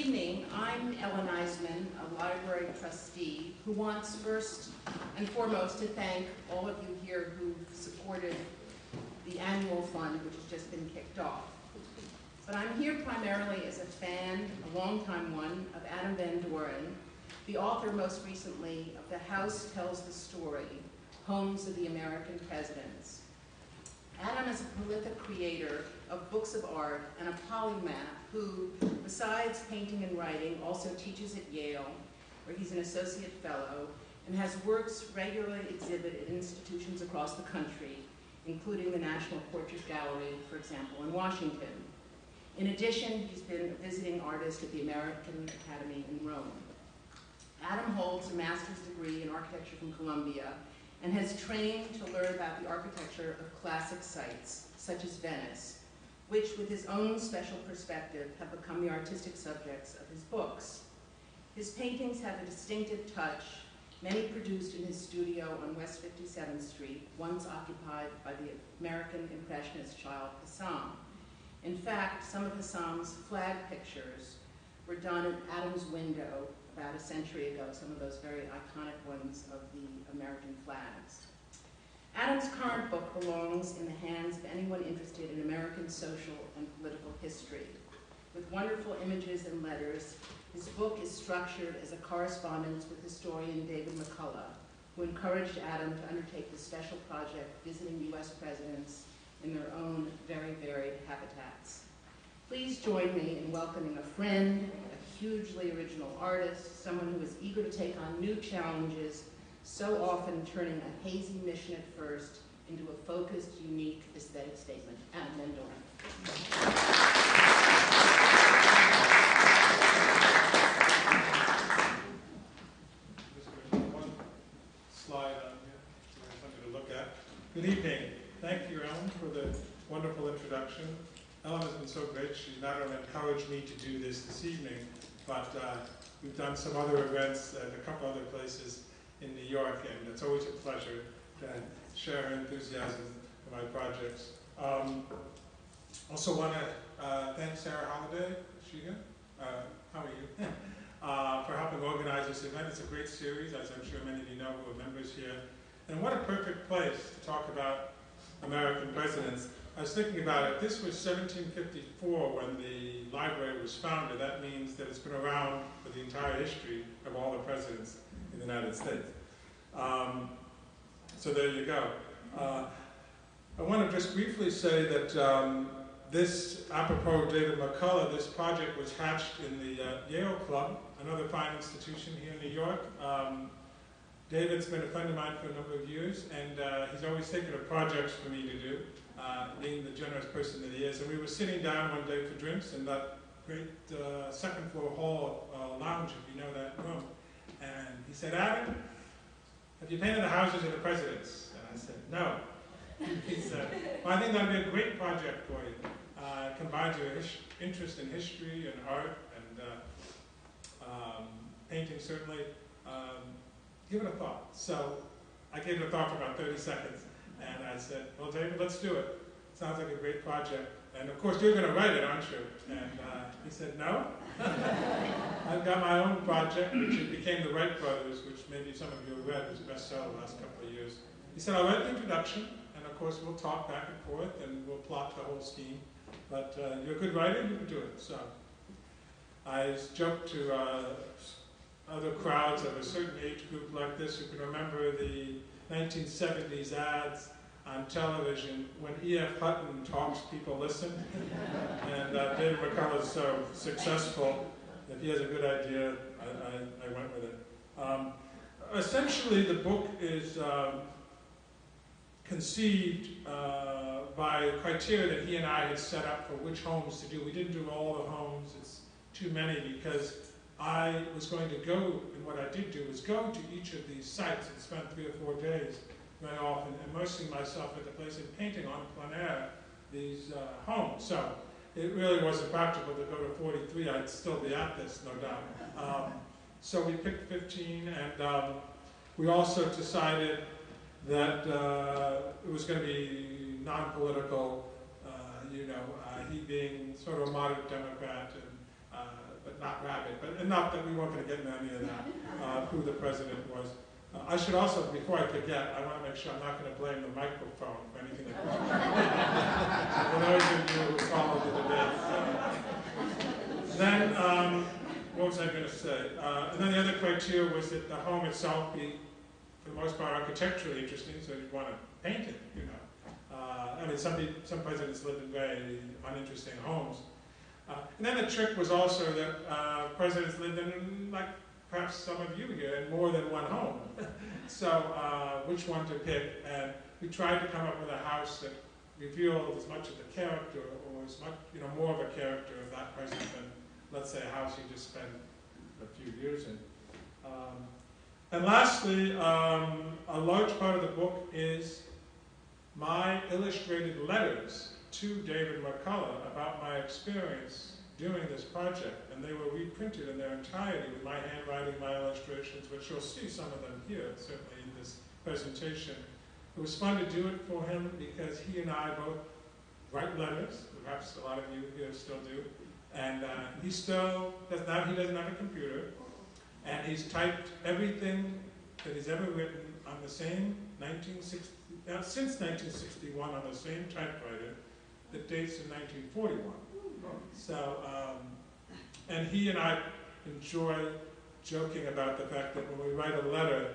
evening. I'm Ellen Eisman, a library trustee who wants first and foremost to thank all of you here who've supported the annual fund, which has just been kicked off. But I'm here primarily as a fan, a longtime one, of Adam Van Doren, the author most recently of The House Tells the Story, Homes of the American Presidents. Adam is a prolific creator of books of art and a polymath who, besides painting and writing, also teaches at Yale, where he's an associate fellow, and has works regularly exhibited at institutions across the country, including the National Portrait Gallery, for example, in Washington. In addition, he's been a visiting artist at the American Academy in Rome. Adam holds a master's degree in architecture from Columbia and has trained to learn about the architecture of classic sites, such as Venice, which, with his own special perspective, have become the artistic subjects of his books. His paintings have a distinctive touch, many produced in his studio on West 57th Street, once occupied by the American Impressionist child Hassam. In fact, some of Hassam's flag pictures were done at Adam's window about a century ago, some of those very iconic ones of the American flags. Adam's current book belongs in the hands of anyone interested in American social and political history. With wonderful images and letters, his book is structured as a correspondence with historian David McCullough, who encouraged Adam to undertake this special project visiting U.S. presidents in their own very varied habitats. Please join me in welcoming a friend, a hugely original artist, someone who is eager to take on new challenges, so often turning a hazy mission at first into a focused, unique aesthetic statement. Adam Van Doren. One slide on here, so there's something to look at. Good evening. Thank you, Ellen, for the wonderful introduction. Ellen has been so great. She's not only encouraged me to do this evening, but we've done some other events at a couple other places in New York, and it's always a pleasure to share her enthusiasm for my projects. Also want to thank Sarah Holliday, is she here? How are you? For helping organize this event. It's a great series, as I'm sure many of you know who are members here. And what a perfect place to talk about American presidents. I was thinking about it. This was 1754 when the library was founded. That means that it's been around for the entire history of all the presidents in the United States. So there you go. I want to just briefly say that this, apropos of David McCullough, this project was hatched in the Yale Club, another fine institution here in New York. David's been a friend of mine for a number of years, and he's always taken up projects for me to do, being the generous person that he is. And we were sitting down one day for drinks in that great second floor hall lounge, if you know that room. And he said, Adam, have you painted the houses of the presidents? And I said, no. He said, well, I think that would be a great project for you. It combines your interest in history and art and painting, certainly. Give it a thought. So I gave it a thought for about 30 seconds, and I said, well, David, let's do it. Sounds like a great project. And of course, you're going to write it, aren't you? And he said, no. I've got my own project, which became The Wright Brothers, which maybe some of you have read, was a bestseller the last couple of years. He said, I'll write the introduction, and of course, we'll talk back and forth, and we'll plot the whole scheme. But you're a good writer, you can do it. So I joked to other crowds of a certain age group like this who can remember the 1970s ads on television. When E.F. Hutton talks, people listen. And David McCullough is so successful. If he has a good idea, I went with it. Essentially, the book is conceived by criteria that he and I had set up for which homes to do. We didn't do all the homes. It's too many because I was going to go, and what I did do was go to each of these sites and spend 3 or 4 days very often immersing myself at the place and painting on plein air these homes. So it really wasn't practical to go to 43. I'd still be at this, no doubt. So we picked 15, and we also decided that it was going to be non-political, he being sort of a moderate Democrat, and but not rabid, but enough that we weren't going to get into any of that, who the president was. I should also, before I forget, I want to make sure I'm not going to blame the microphone for anything that goes on. For those of you who follow the debate. Then, what was I going to say? And then the other criteria was that the home itself be, for the most part, architecturally interesting, so you'd want to paint it, you know. I mean, some presidents lived in very uninteresting homes. And then the trick was also that presidents lived in, like perhaps some of you here, in more than one home. So which one to pick? And we tried to come up with a house that revealed as much of the character, or as much, you know, more of a character of that president than, let's say, a house you just spent a few years in. And lastly, a large part of the book is my illustrated letters to David McCullough about my experience doing this project, and they were reprinted in their entirety with my handwriting, my illustrations, which you'll see some of them here, certainly in this presentation. It was fun to do it for him because he and I both write letters, perhaps a lot of you here still do, and he still does not, he doesn't have a computer, and he's typed everything that he's ever written on the same since 1961 on the same typewriter that dates in 1941. So, and he and I enjoy joking about the fact that when we write a letter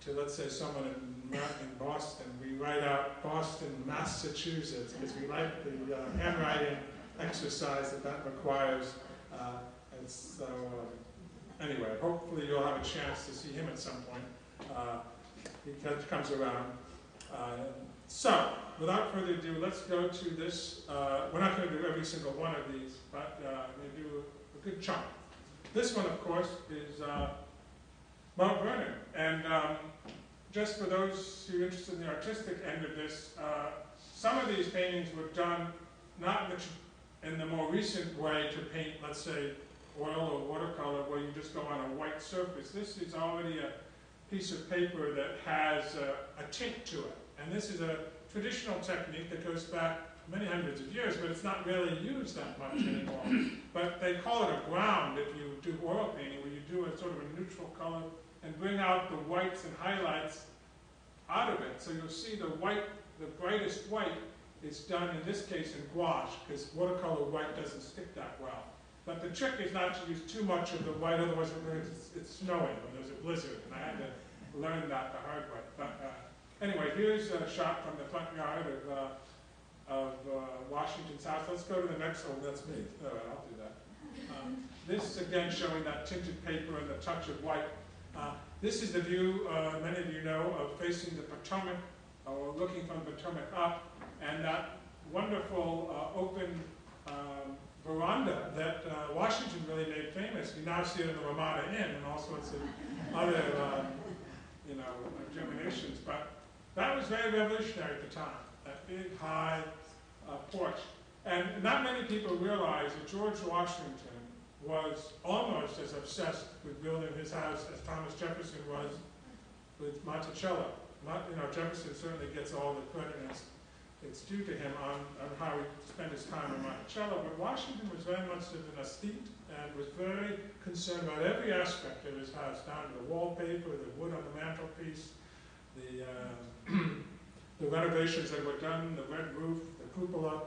to, let's say, someone in Boston, we write out Boston, Massachusetts, because we like the handwriting exercise that requires. And so, anyway, hopefully you'll have a chance to see him at some point. He comes around. So, without further ado, let's go to this. We're not going to do every single one of these, but we do a good chunk. This one, of course, is Mount Vernon. And just for those who are interested in the artistic end of this, some of these paintings were done not in the more recent way to paint, let's say, oil or watercolor, where you just go on a white surface. This is already a piece of paper that has a tint to it. And this is a traditional technique that goes back many hundreds of years, but it's not really used that much anymore. But they call it a ground if you do oil painting, where you do a sort of a neutral color and bring out the whites and highlights out of it. So you'll see the white, the brightest white is done in this case in gouache, because watercolor white doesn't stick that well. But the trick is not to use too much of the white, otherwise it's snowing when there's a blizzard, and I had to learn that the hard way. But anyway, here's a shot from the front yard of Washington's house. Let's go to the next one. That's me. All right, I'll do that. This, again, showing that tinted paper and the touch of white. This is the view, many of you know, of facing the Potomac, or looking from the Potomac up, and that wonderful open veranda that Washington really made famous. You now see it in the Ramada Inn and all sorts of other, germinations. But that was very revolutionary at the time, that big, high porch. And not many people realize that George Washington was almost as obsessed with building his house as Thomas Jefferson was with Monticello. Jefferson certainly gets all the credit, and it's due to him on how he spent his time in Monticello, but Washington was very much an aesthete and was very concerned about every aspect of his house, down to the wallpaper, the wood on the mantelpiece, the renovations that were done, the red roof, the cupola,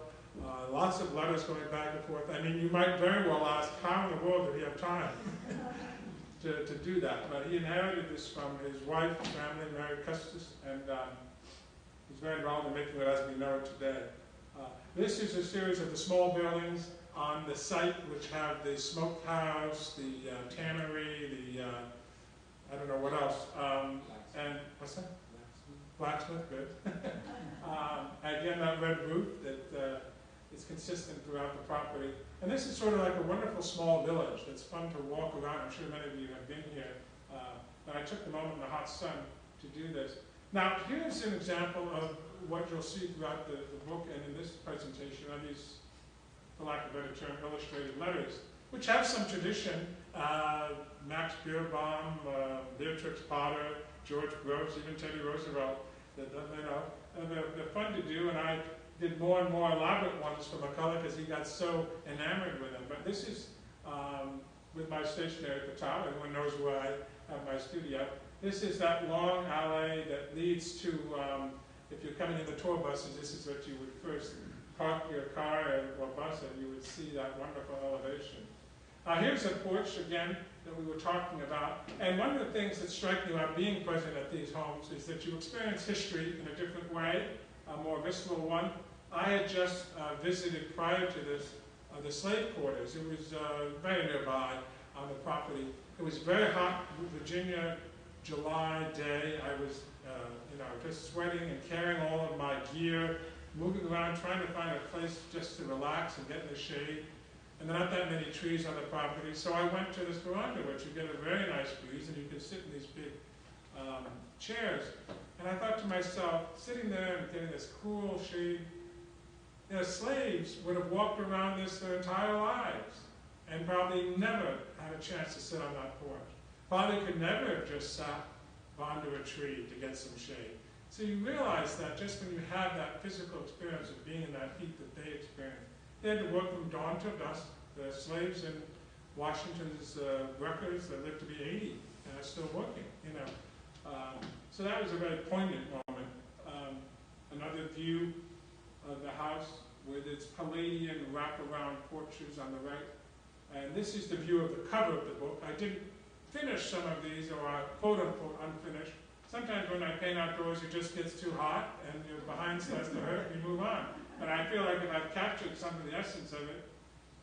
lots of letters going back and forth. I mean, you might very well ask, how in the world did he have time to do that? But he inherited this from his wife, family, Mary Custis, and he's very involved in making it as we know it today. This is a series of the small buildings on the site, which have the smokehouse, the tannery, the, I don't know what else. And what's that? Blacksmith, good. Again, that red roof that is consistent throughout the property. And this is sort of like a wonderful small village that's fun to walk around. I'm sure many of you have been here. But I took the moment in the hot sun to do this. Now, here's an example of what you'll see throughout the book and in this presentation are these, for lack of a better term, illustrated letters, which have some tradition. Max Beerbohm, Beatrix Potter, George Groves, even Teddy Roosevelt. They're fun to do, and I did more and more elaborate ones for McCullough because he got so enamored with them. But this is with my stationery at the top. Everyone knows where I have my studio. This is that long alley that leads to, if you're coming in the tour buses, this is what you would first park your car or bus and you would see that wonderful elevation. Here's a porch again that we were talking about. And one of the things that strike me about being present at these homes is that you experience history in a different way, a more visceral one. I had just visited prior to this the slave quarters. It was very nearby on the property. It was very hot, Virginia, July day. I was just sweating and carrying all of my gear, moving around, trying to find a place just to relax and get in the shade. And there aren't that many trees on the property, so I went to this veranda, which you get a very nice breeze, and you can sit in these big chairs. And I thought to myself, sitting there and getting this cool shade, slaves would have walked around this their entire lives and probably never had a chance to sit on that porch. Probably could never have just sat under a tree to get some shade. So you realize that just when you have that physical experience of being in that heat that they experienced, they had to work from dawn till dusk. The slaves in Washington's records that lived to be 80 and are still working, So that was a very poignant moment. Another view of the house with its Palladian wraparound porches on the right. And this is the view of the cover of the book. I didn't finish some of these, or are quote-unquote unfinished. Sometimes when I paint outdoors, it just gets too hot and your behind starts to hurt and you move on. But I feel like if I've captured some of the essence of it,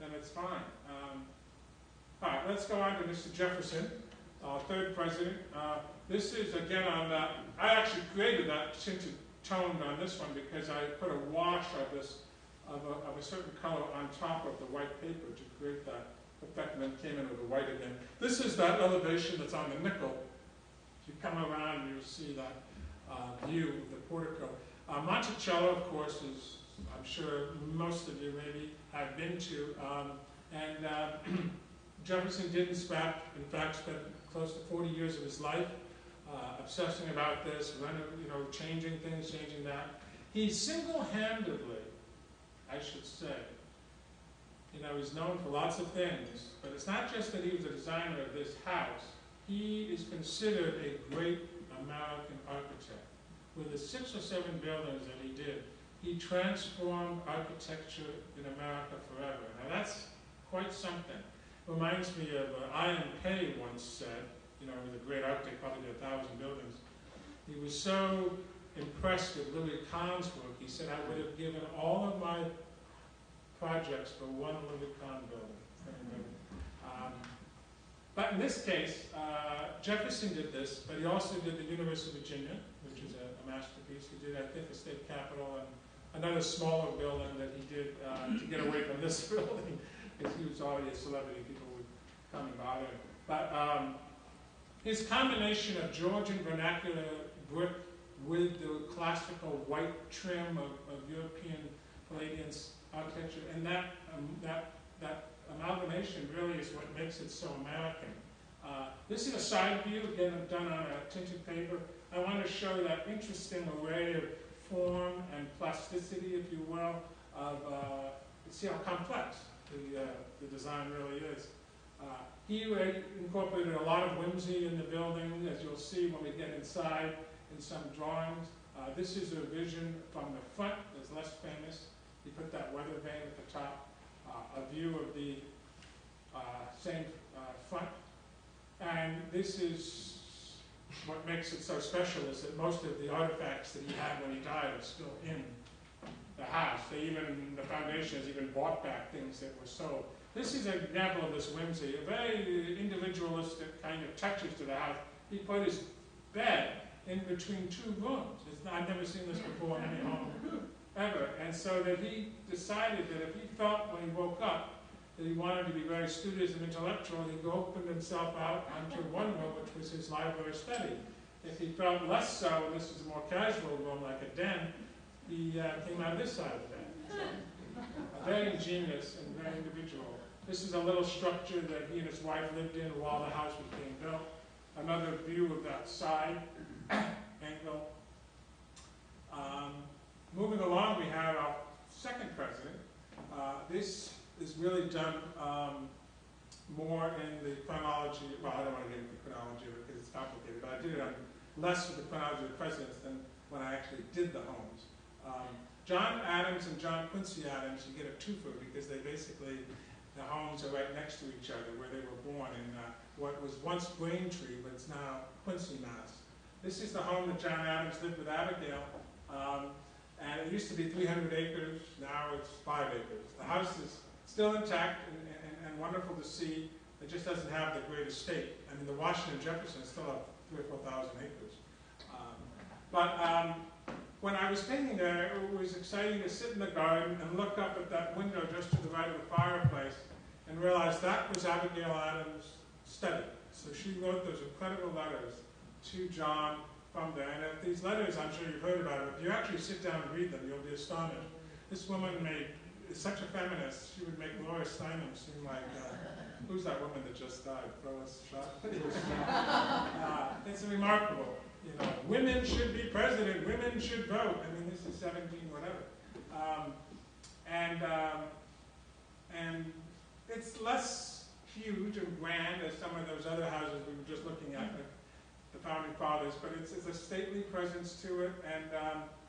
then it's fine. All right, let's go on to Mr. Jefferson, third president. This is again on that. I actually created that tinted tone on this one because I put a wash of this of a certain color on top of the white paper to create that effect, and then came in with the white again. This is that elevation that's on the nickel. If you come around, you'll see that view of the portico. Monticello, of course, is, I'm sure most of you maybe have been to, Jefferson did in fact spend close to 40 years of his life obsessing about this, changing things, changing that. He single-handedly, I should say, he's known for lots of things, but it's not just that he was a designer of this house. He is considered a great American architect. With the 6 or 7 buildings that he did, he transformed architecture in America forever. Now that's quite something. Reminds me of Ian Pei once said, he was a great architect, probably did 1,000 buildings. He was so impressed with Louis Kahn's work, he said, I would have given all of my projects for one Louis Kahn building. But in this case, Jefferson did this, but he also did the University of Virginia, which is a masterpiece. He did, I think, the State Capitol and another smaller building that he did to get away from this building, because he was already a celebrity. People would come and bother him. But his combination of Georgian vernacular brick with the classical white trim of European Palladian architecture, and that amalgamation really is what makes it so American. This is a side view, again, done on a tinted paper. I want to show that interesting array of form and plasticity, if you will, of see how complex the design really is. He incorporated a lot of whimsy in the building, as you'll see when we get inside in some drawings. This is a vision from the front that's less famous. He put that weather vane at the top, a view of the same front. And this is what makes it so special, is that most of the artifacts that he had when he died are still in the house. The foundation has even bought back things that were sold. This is an example of this whimsy, a very individualistic kind of touches to the house. He put his bed in between 2 rooms. I've never seen this before in any home ever. And so that he decided that if he felt when he woke up that he wanted to be very studious and intellectual, he opened himself out onto one room, which was his library study. If he felt less so, and this was a more casual room like a den, he came out this side of the bed. So, very ingenious and very individual. This is a little structure that he and his wife lived in while the house was being built. Another view of that side angle. Moving along, we have our second president. This is really done more in the chronology, well, I don't want to get into the chronology of it because it's complicated, but I did it on less with the chronology of the presidents than when I actually did the homes. John Adams and John Quincy Adams, you get a twofer because they basically, the homes are right next to each other where they were born in what was once Braintree, but it's now Quincy, Mass. This is the home that John Adams lived with Abigail, and it used to be 300 acres, now it's 5 acres. The house is still intact and wonderful to see. It just doesn't have the great estate. I mean, the Washington Jefferson still have 3,000 or 4,000 acres. When I was staying there, it was exciting to sit in the garden and look up at that window just to the right of the fireplace and realize that was Abigail Adams' study. So she wrote those incredible letters to John from there. And if these letters, I'm sure you've heard about them, if you actually sit down and read them, you'll be astonished. This woman is such a feminist, she would make Gloria Steinem seem like, who's that woman that just died? Phyllis Schott? It's remarkable. You know, women should be president, women should vote. I mean, this is 17 whatever. And it's less huge and grand as some of those other houses we were just looking at, like the Founding Fathers, but it's a stately presence to it, and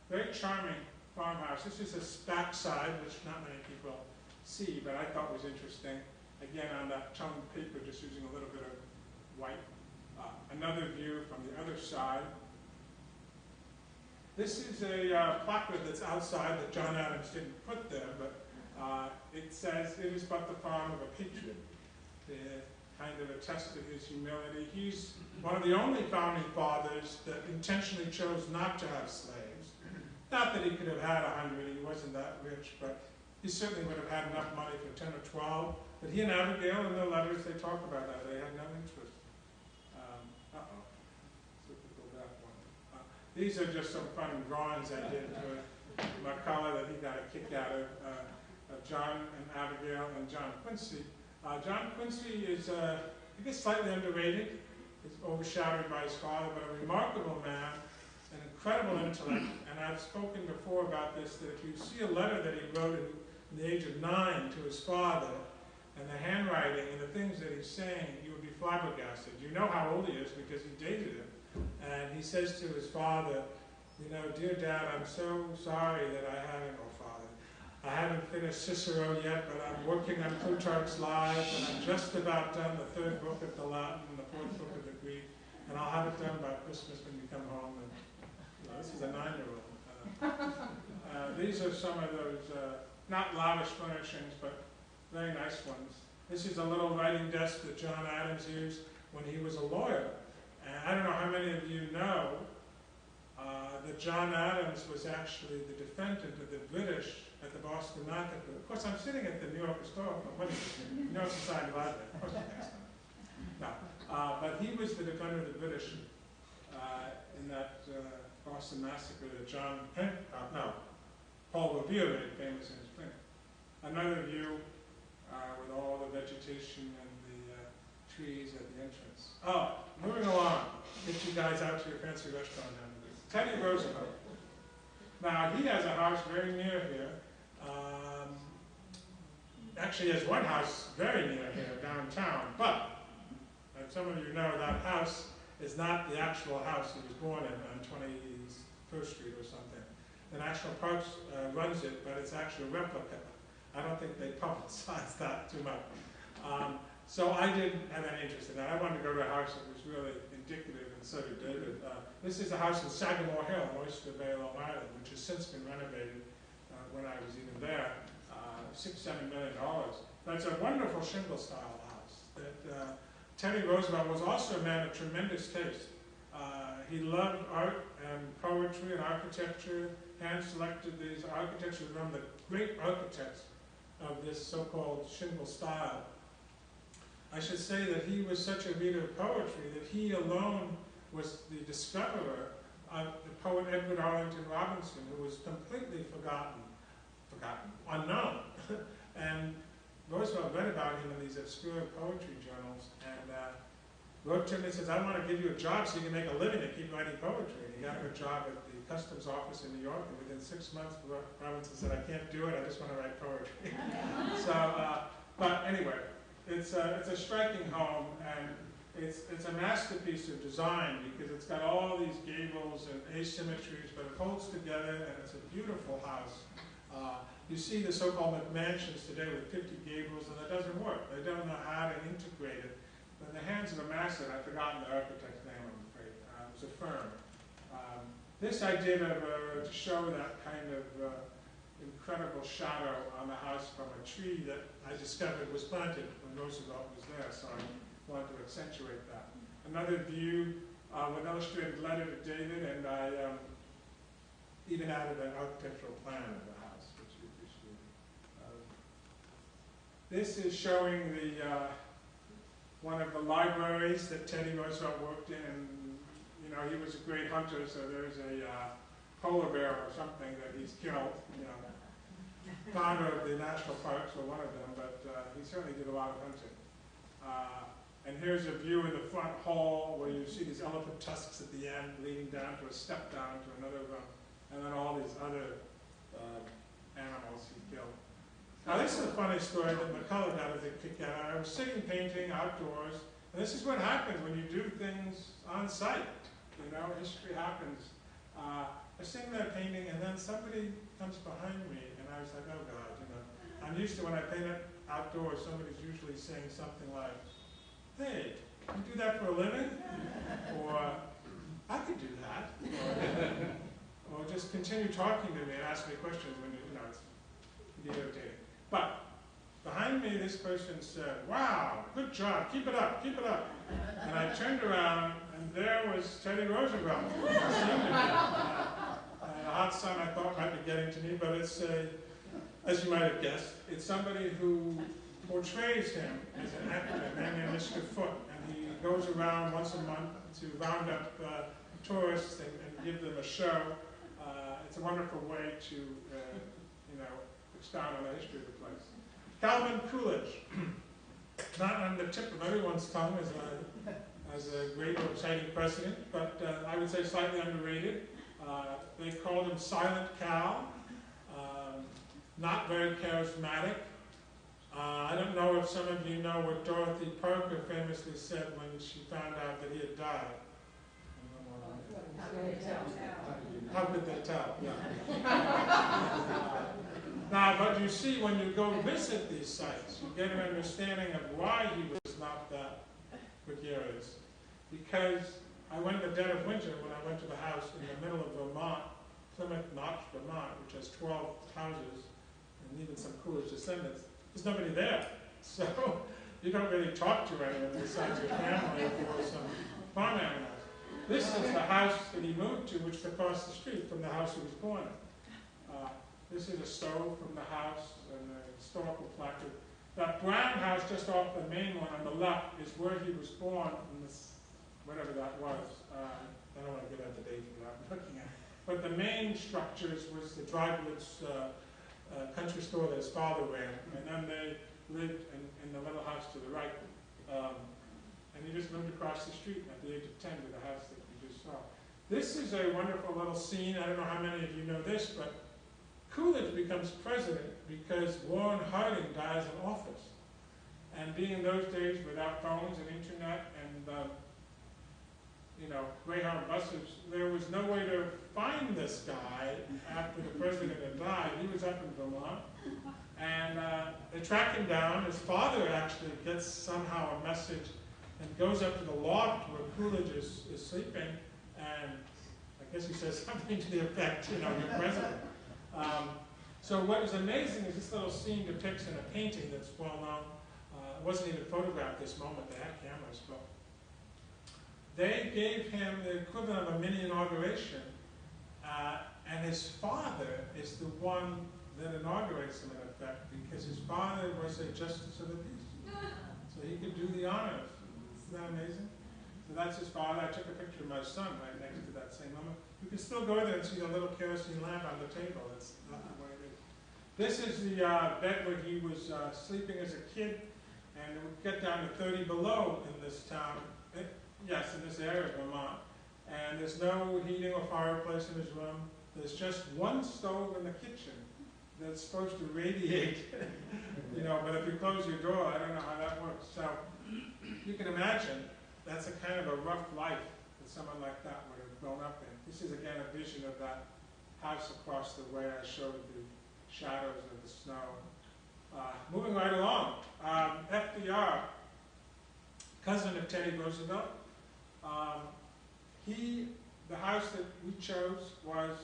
very charming farmhouse. This is a backside, which not many people see, but I thought was interesting. Again, on that toned paper, just using a little bit of white. Another view from the other side. This is a placard that's outside that John Adams didn't put there, but it says, "It is but the farm of a patriot." It kind of attested his humility. He's one of the only founding fathers that intentionally chose not to have slaves. Not that he could have had 100, he wasn't that rich, but he certainly would have had enough money for 10 or 12. But he and Abigail, in their letters, they talk about that. They had no interest. These are just some fun drawings I did for McCullough that he got a kick out of John and Abigail and John Quincy. John Quincy is, I guess, slightly underrated. He's overshadowed by his father, but a remarkable man, an incredible intellect. And I've spoken before about this, that if you see a letter that he wrote in the age of 9 to his father, and the handwriting and the things that he's saying, you would be flabbergasted. You know how old he is because he dated him. And he says to his father, you know, "Dear Dad, I'm so sorry that I haven't finished Cicero yet, but I'm working on Plutarch's Lives, and I'm just about done the 3rd book of the Latin and the 4th book of the Greek, and I'll have it done by Christmas when you come home." And, you know, this is a 9-year-old. These are some of those, not lavish furnishings, but very nice ones. This is a little writing desk that John Adams used when he was a lawyer. And I don't know how many of you know that John Adams was actually the defendant of the British at the Boston Massacre. Of course, I'm sitting at the New York New York Society Library. Of course, next time. No, but he was the defender of the British in that Boston Massacre that Paul Revere made famous in his print. Another view with all the vegetation and the trees at the entrance. Oh, moving along. Get you guys out to your fancy restaurant now. Teddy Roosevelt. Now, he has a house very near here. Actually, he has one house very near here, downtown. But, as some of you know, that house is not the actual house he was born in on 21st Street or something. The National Parks runs it, but it's actually a replica. I don't think they publicize that too much. So I didn't have any interest in that. I wanted to go to a house that was really indicative, and so did David. This is a house in Sagamore Hill, in Oyster Bay, Long Island, which has since been renovated when I was even there, $6–7 million. That's a wonderful shingle-style house. That Teddy Roosevelt was also a man of tremendous taste. He loved art and poetry and architecture, hand-selected these architects who were one of the great architects of this so-called shingle style. I should say that he was such a reader of poetry that he alone was the discoverer of the poet Edward Arlington Robinson, who was completely unknown. And Roosevelt read about him in these obscure poetry journals and wrote to him and says, "I want to give you a job so you can make a living and keep writing poetry." And he got him a job at the customs office in New York, and within 6 months, Robinson said, "I can't do it, I just want to write poetry." So, but anyway, it's a striking home, and it's a masterpiece of design because it's got all these gables and asymmetries, but it holds together, and it's a beautiful house. You see the so-called McMansions today with 50 gables, and it doesn't work. They don't know how to integrate it. But in the hands of a master, and I've forgotten the architect's name, I'm afraid, it was a firm. This I did to show that kind of incredible shadow on the house from a tree that I discovered was planted when Roosevelt was there, so I wanted to accentuate that. Another view with an illustrated letter to David, and I even added an architectural plan of the house, which you appreciate. This is showing the one of the libraries that Teddy Roosevelt worked in, and you know, he was a great hunter, so there's a polar bear or something that he's killed, you know. Founder of the national parks, or one of them, but he certainly did a lot of hunting. And here's a view of the front hall where you see these elephant tusks at the end leading down to a step down to another room, and then all these other animals he killed. Now this is a funny story that McCullough got a big kick out of. I was sitting painting outdoors, and this is what happens when you do things on site. You know, history happens. I was sitting there painting, and then somebody comes behind me, and I was like, oh God, you know. I'm used to when I paint outdoors, somebody's usually saying something like, hey, you do that for a living? Or, I could do that. Or just continue talking to me and ask me questions when you know, it's irritating. But behind me, this person said, wow, good job, keep it up, keep it up. And I turned around, and there was Teddy Roosevelt. A hot sun I thought might be getting to me, but it's, as you might have guessed, it's somebody who portrays him as an actor named Mr. Foote, and he goes around once a month to round up tourists and give them a show. It's a wonderful way to, you know, expound on the history of the place. Calvin Coolidge, not on the tip of everyone's tongue as a great or exciting president, but I would say slightly underrated. They called him Silent Cal, not very charismatic. I don't know if some of you know what Dorothy Parker famously said when she found out that he had died. How could they tell? Yeah. Now, but you see, when you go visit these sites, you get an understanding of why he was not that gregarious. Because I went in the dead of winter when I went to the house in the middle of Vermont, Plymouth Notch, Vermont, which has 12 houses, and even some Coolidge descendants. There's nobody there. So you don't really talk to anyone besides your family or some farm animals. This is the house that he moved to, which is across the street from the house he was born in. This is a stove from the house and a historical placard. That brown house just off the main one on the left is where he was born in this, whatever that was. I don't want to get at the date without looking at it. But the main structures was the dry goods country store that his father ran, and then they lived in the little house to the right. And he just moved across the street at the age of 10 to the house that you just saw. This is a wonderful little scene. I don't know how many of you know this, but Coolidge becomes president because Warren Harding dies in office. And being in those days without phones and internet and you know, Greyhound buses, there was no way to find this guy after the president had died. He was up in Vermont, and they track him down. His father actually gets somehow a message and goes up to the loft where Coolidge is sleeping, and I guess he says something to the effect, you know, you're president. So what was amazing is this little scene depicts in a painting that's well known. It wasn't even photographed this moment, they had cameras, but they gave him the equivalent of a mini inauguration, and his father is the one that inaugurates him in effect, because his father was a justice of the peace. So he could do the honors. Isn't that amazing? So that's his father. I took a picture of my son right next to that same moment. You can still go there and see the little kerosene lamp on the table. That's not the way it is. This is the bed where he was sleeping as a kid, and it would get down to 30 below in this town. Yes, in this area of Vermont. And there's no heating or fireplace in his room. There's just one stove in the kitchen that's supposed to radiate, you know, but if you close your door, I don't know how that works. you can imagine, that's a kind of a rough life that someone like that would have grown up in. This is again a vision of that house across the way I showed the shadows of the snow. Moving right along, FDR, cousin of Teddy Roosevelt, the house that we chose was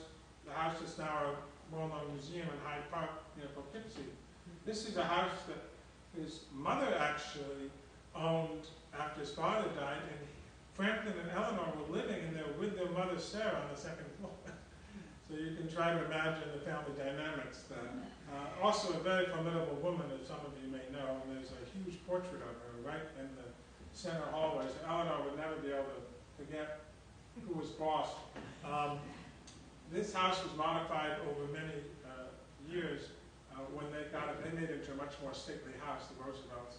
the house that's now a well-known museum in Hyde Park near Poughkeepsie. This is a house that his mother actually owned after his father died, and Franklin and Eleanor were living in there with their mother Sarah on the second floor. So you can try to imagine the family dynamics there. Also a very formidable woman, as some of you may know, and there's a huge portrait of her right in the center hallway. So Eleanor would never be able to forget who was boss. This house was modified over many years when they got it. They made it into a much more stately house, the Roosevelts.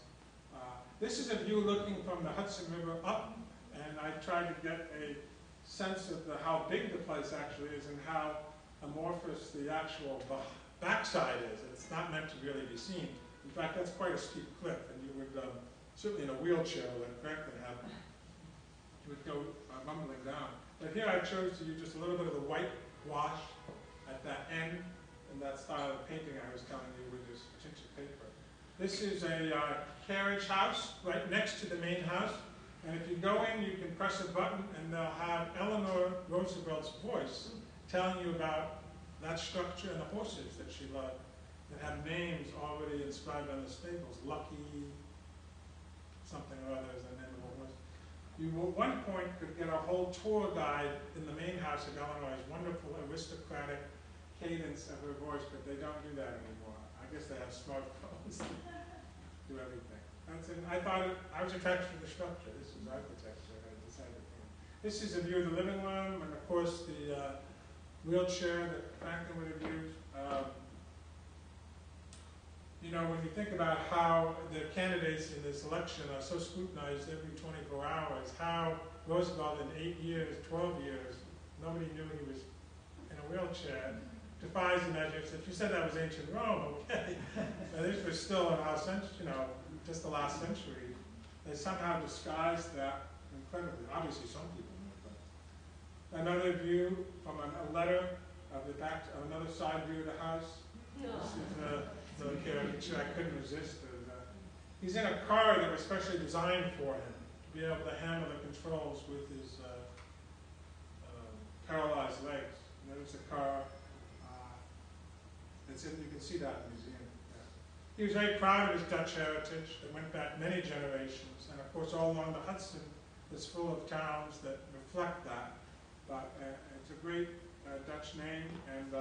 This is a view looking from the Hudson River up, and I tried to get a sense of how big the place actually is and how amorphous the actual backside is. It's not meant to really be seen. In fact, that's quite a steep cliff, and you would, certainly in a wheelchair like Franklin had, you would go mumbling down. But here I chose to use just a little bit of the white wash at that end, and that style of painting I was telling you with this tinted paper. This is a carriage house right next to the main house, and if you go in, you can press a button, and they'll have Eleanor Roosevelt's voice telling you about that structure and the horses that she loved, that have names already inscribed on the staples. Lucky, something or other is the name of the horse. You at one point could get a whole tour guide in the main house of Eleanor's wonderful aristocratic cadence of her voice, but they don't do that anymore. I guess they have smartphones that do everything. I thought I was attracted to the structure. This is architecture. I decided to paint. This is a view of the living room, and of course the wheelchair that Franklin would have used. You know, when you think about how the candidates in this election are so scrutinized every 24 hours, how Roosevelt in 8 years, 12 years, nobody knew he was in a wheelchair, defies imagination. If you said that was ancient Rome, okay. But this was still in our century, you know, just the last century. They somehow disguised that incredibly. Obviously, some people knew, but another view from a letter of the back, another side view of the house. This is the carriage I couldn't resist. He's in a car that was specially designed for him to be able to handle the controls with his paralyzed legs. And there's a car. You can see that in the museum. Yeah. He was very proud of his Dutch heritage that went back many generations, and of course all along the Hudson is full of towns that reflect that. But it's a great Dutch name, and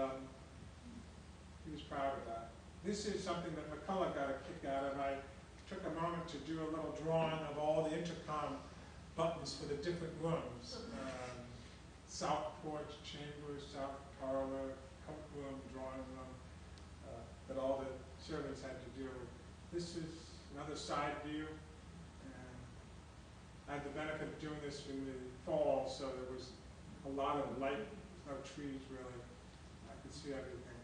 he was proud of that. This is something that McCullough got a kick out of. I took a moment to do a little drawing of all the intercom buttons for the different rooms. South porch, chambers, south parlor, coat room, drawing room, that all the servants had to do. This is another side view. And I had the benefit of doing this in the fall, so there was a lot of light, no trees really. I could see everything.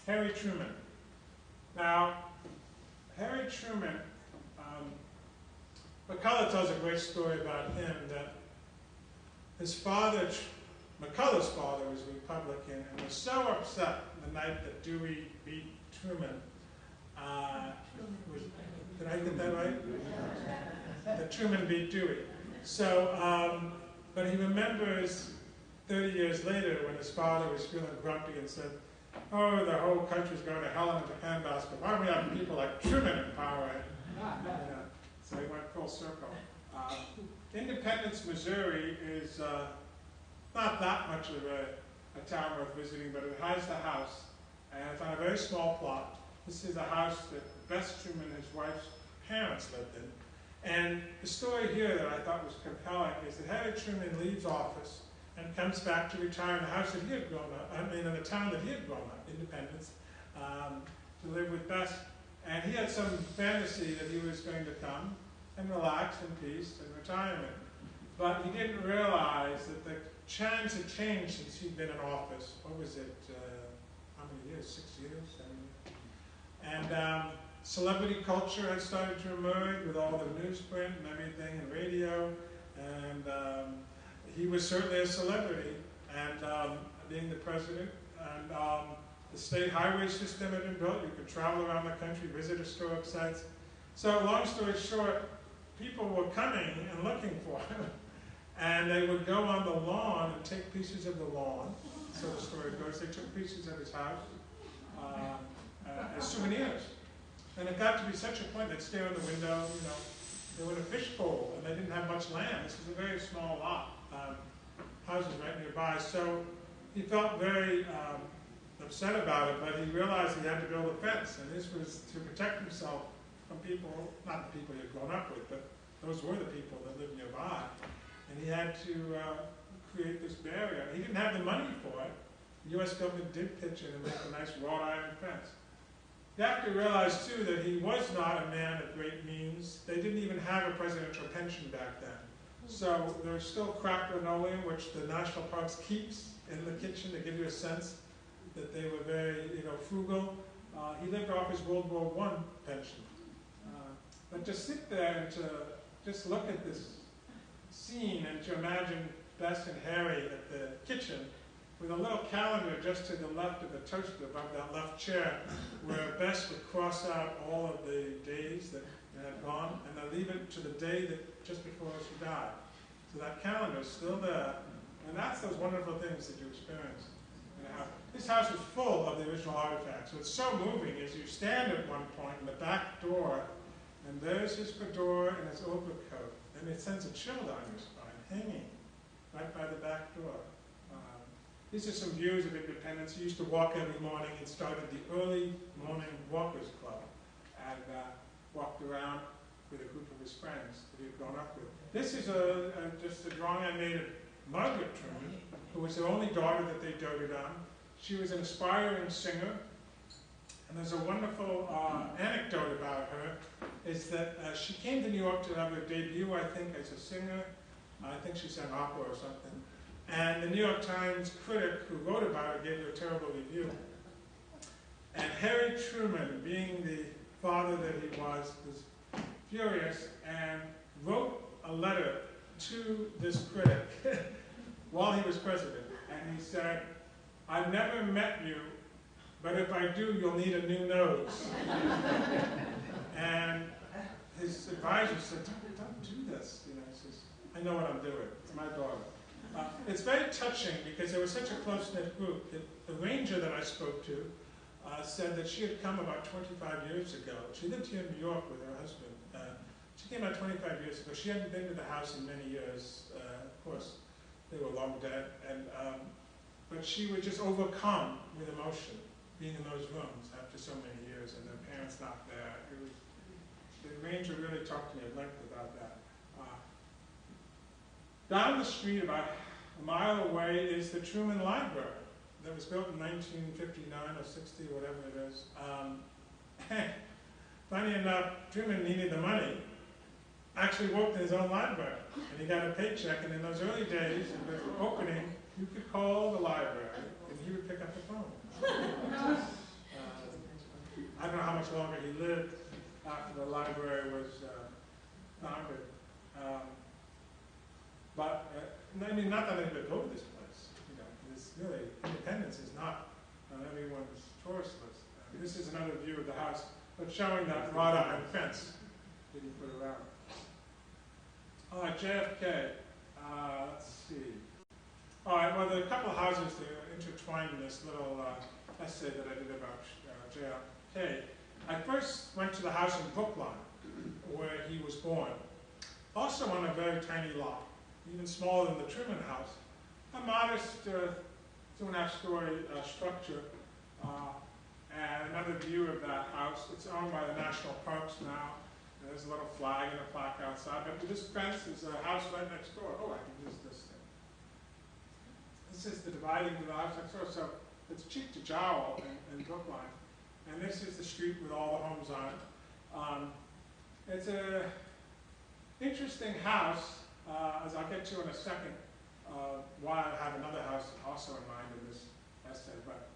Harry Truman. Now, Harry Truman, McCullough tells a great story about him, that his father, McCullough's father, was a Republican and was so upset the night that Dewey beat Truman. Did I get that right? That Truman beat Dewey. So, but he remembers 30 years later when his father was feeling grumpy and said, "Oh, the whole country's going to hell in a handbasket. Why don't we have people like Truman in power?" So he went full circle. Independence, Missouri is not that much of a town worth visiting, but it has the house, and it's on a very small plot. This is a house that Bess Truman and his wife's parents lived in. And the story here that I thought was compelling is that Harry Truman leaves office and comes back to retire in the house that he had grown up, in the town that he had grown up, Independence, to live with Bess. And he had some fantasy that he was going to come and relax in peace and retirement. But he didn't realize that the times had changed since he'd been in office. What was it, how many years, 6 years, 7 years? And Celebrity culture had started to emerge with all the newsprint and everything and radio, and he was certainly a celebrity, and being the president, and the state highway system had been built. You could travel around the country, visit historic sites. So long story short, people were coming and looking for him, and they would go on the lawn and take pieces of the lawn, so the story goes. They took pieces of his house as souvenirs. And it got to be such a point, they'd stare in the window, you know, they were in a fishbowl, and they didn't have much land. This was a very small lot, houses right nearby. So he felt very upset about it, but he realized he had to build a fence, and this was to protect himself from people, not the people he had grown up with, but those were the people that lived nearby. And he had to create this barrier. He didn't have the money for it. The U.S. government did pitch in and make a nice wrought iron fence. You have to realize, too, that he was not a man of great means. They didn't even have a presidential pension back then. So there's still cracked linoleum, which the National Parks keeps in the kitchen to give you a sense that they were very, frugal. He lived off his World War I pension. But to sit there and to just look at this scene and to imagine Bess and Harry at the kitchen with a little calendar just to the left of the toaster above that left chair, where Bess would cross out all of the days that had gone, and then leave it to the day that just before she died. So that calendar is still there, and that's those wonderful things that you experience in a house. This house is full of the original artifacts. So it's so moving as you stand at one point in the back door, and there's his fedora and his overcoat, and it sends a chill down your spine, hanging right by the back door. These are some views of Independence. He used to walk every morning. He started the early morning walkers club and walked around with a group of his friends that he had grown up with. This is just a drawing I made of Margaret Truman, who was the only daughter that they doted on. She was an aspiring singer, and there's a wonderful anecdote about her, is that she came to New York to have her debut, I think, as a singer. I think she sang opera or something. And the New York Times critic who wrote about her gave her a terrible review. And Harry Truman, being the father that he was furious and wrote a letter to this critic while he was president. And he said, "I've never met you, but if I do, you'll need a new nose." And his advisor said, don't do this. He says, "I know what I'm doing. It's my daughter." It's very touching because there was such a close-knit group. The ranger that I spoke to said that she had come about 25 years ago. She lived here in New York with her husband. She came about 25 years ago. She hadn't been to the house in many years. Of course, they were long dead. But she was just overcome with emotion being in those rooms after so many years and their parents not there. The ranger really talked to me at length about that. Down the street, about a mile away, is the Truman Library that was built in 1959 or 60, whatever it is. Funny enough, Truman needed the money, actually worked in his own library, and he got a paycheck, and in those early days, in the opening, you could call the library, and he would pick up the phone. I don't know how much longer he lived after the library was founded. But, I mean, not that anybody would go to this place. This really, Independence is not on everyone's tourist list. This is another view of the house, but showing that wrought iron fence that he put around. All right, JFK. Let's see. All right, well, there are a couple of houses that are intertwined in this little essay that I did about JFK. I first went to the house in Brookline, where he was born, also on a very tiny lot, even smaller than the Truman house, a modest 2.5-story structure, and another view of that house. It's owned by the National Parks now, and there's a little flag and a plaque outside, but this fence is a house right next door. Oh, I can use this thing. This is the dividing to the house next door, so it's cheek to jowl in Brookline, and this is the street with all the homes on it. It's an interesting house, as I'll get to in a second, why I have another house also in mind in this essay. But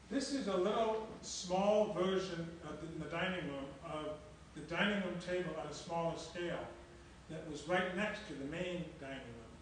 This is a little small version of in the dining room of the dining room table on a smaller scale that was right next to the main dining room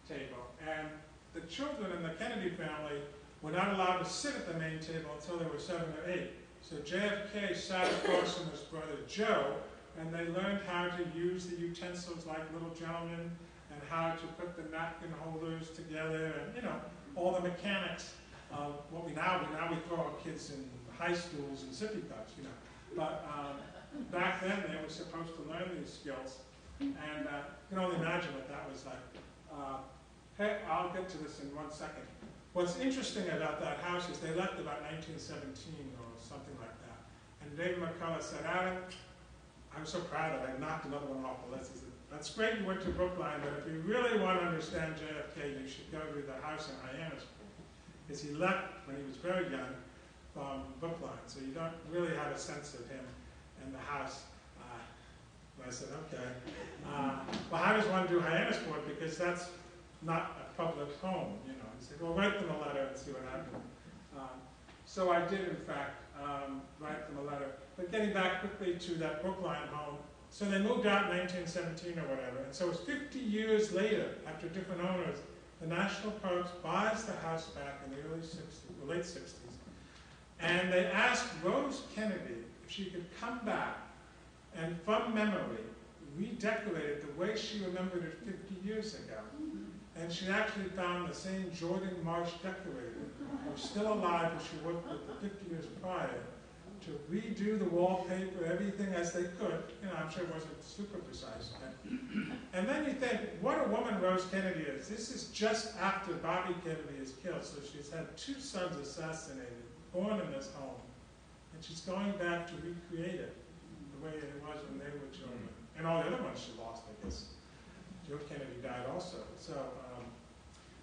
table. And the children in the Kennedy family were not allowed to sit at the main table until they were 7 or 8. So JFK sat across from his brother Joe, and they learned how to use the utensils like little gentlemen, and how to put the napkin holders together, and, you know, all the mechanics of what we throw our kids in high schools and sippy cups, you know. But back then they were supposed to learn these skills, and you can only imagine what that was like. Hey, I'll get to this in 1 second. What's interesting about that house is they left about 1917 or something like that. And David McCullough said, Adam, I'm so proud that I knocked another one off the list. He said, that's great you went to Brookline, but if you really want to understand JFK, you should go to the house in Hyannisport. Because he left when he was very young from Brookline, so you don't really have a sense of him in the house. And I said, okay. Well, how does one do Hyannisport? Because that's not a public home, you know. He said, well, write them a letter and see what happens. So I did, in fact, write them a letter. But getting back quickly to that Brookline home, so they moved out in 1917 or whatever, and so it's 50 years later, after different owners, the National Parks buys the house back in the early 60s, or late 60s, and they asked Rose Kennedy if she could come back and, from memory, redecorate it the way she remembered it 50 years ago. And she actually found the same Jordan Marsh decorator, who was still alive, who she worked with the 50 years prior, to redo the wallpaper, everything as they could. You know, I'm sure it wasn't super precise. And then you think, what a woman Rose Kennedy is. This is just after Bobby Kennedy is killed, so she's had 2 sons assassinated, born in this home, and she's going back to recreate it the way it was when they were children. And all the other ones she lost, I guess. Joe Kennedy died also. So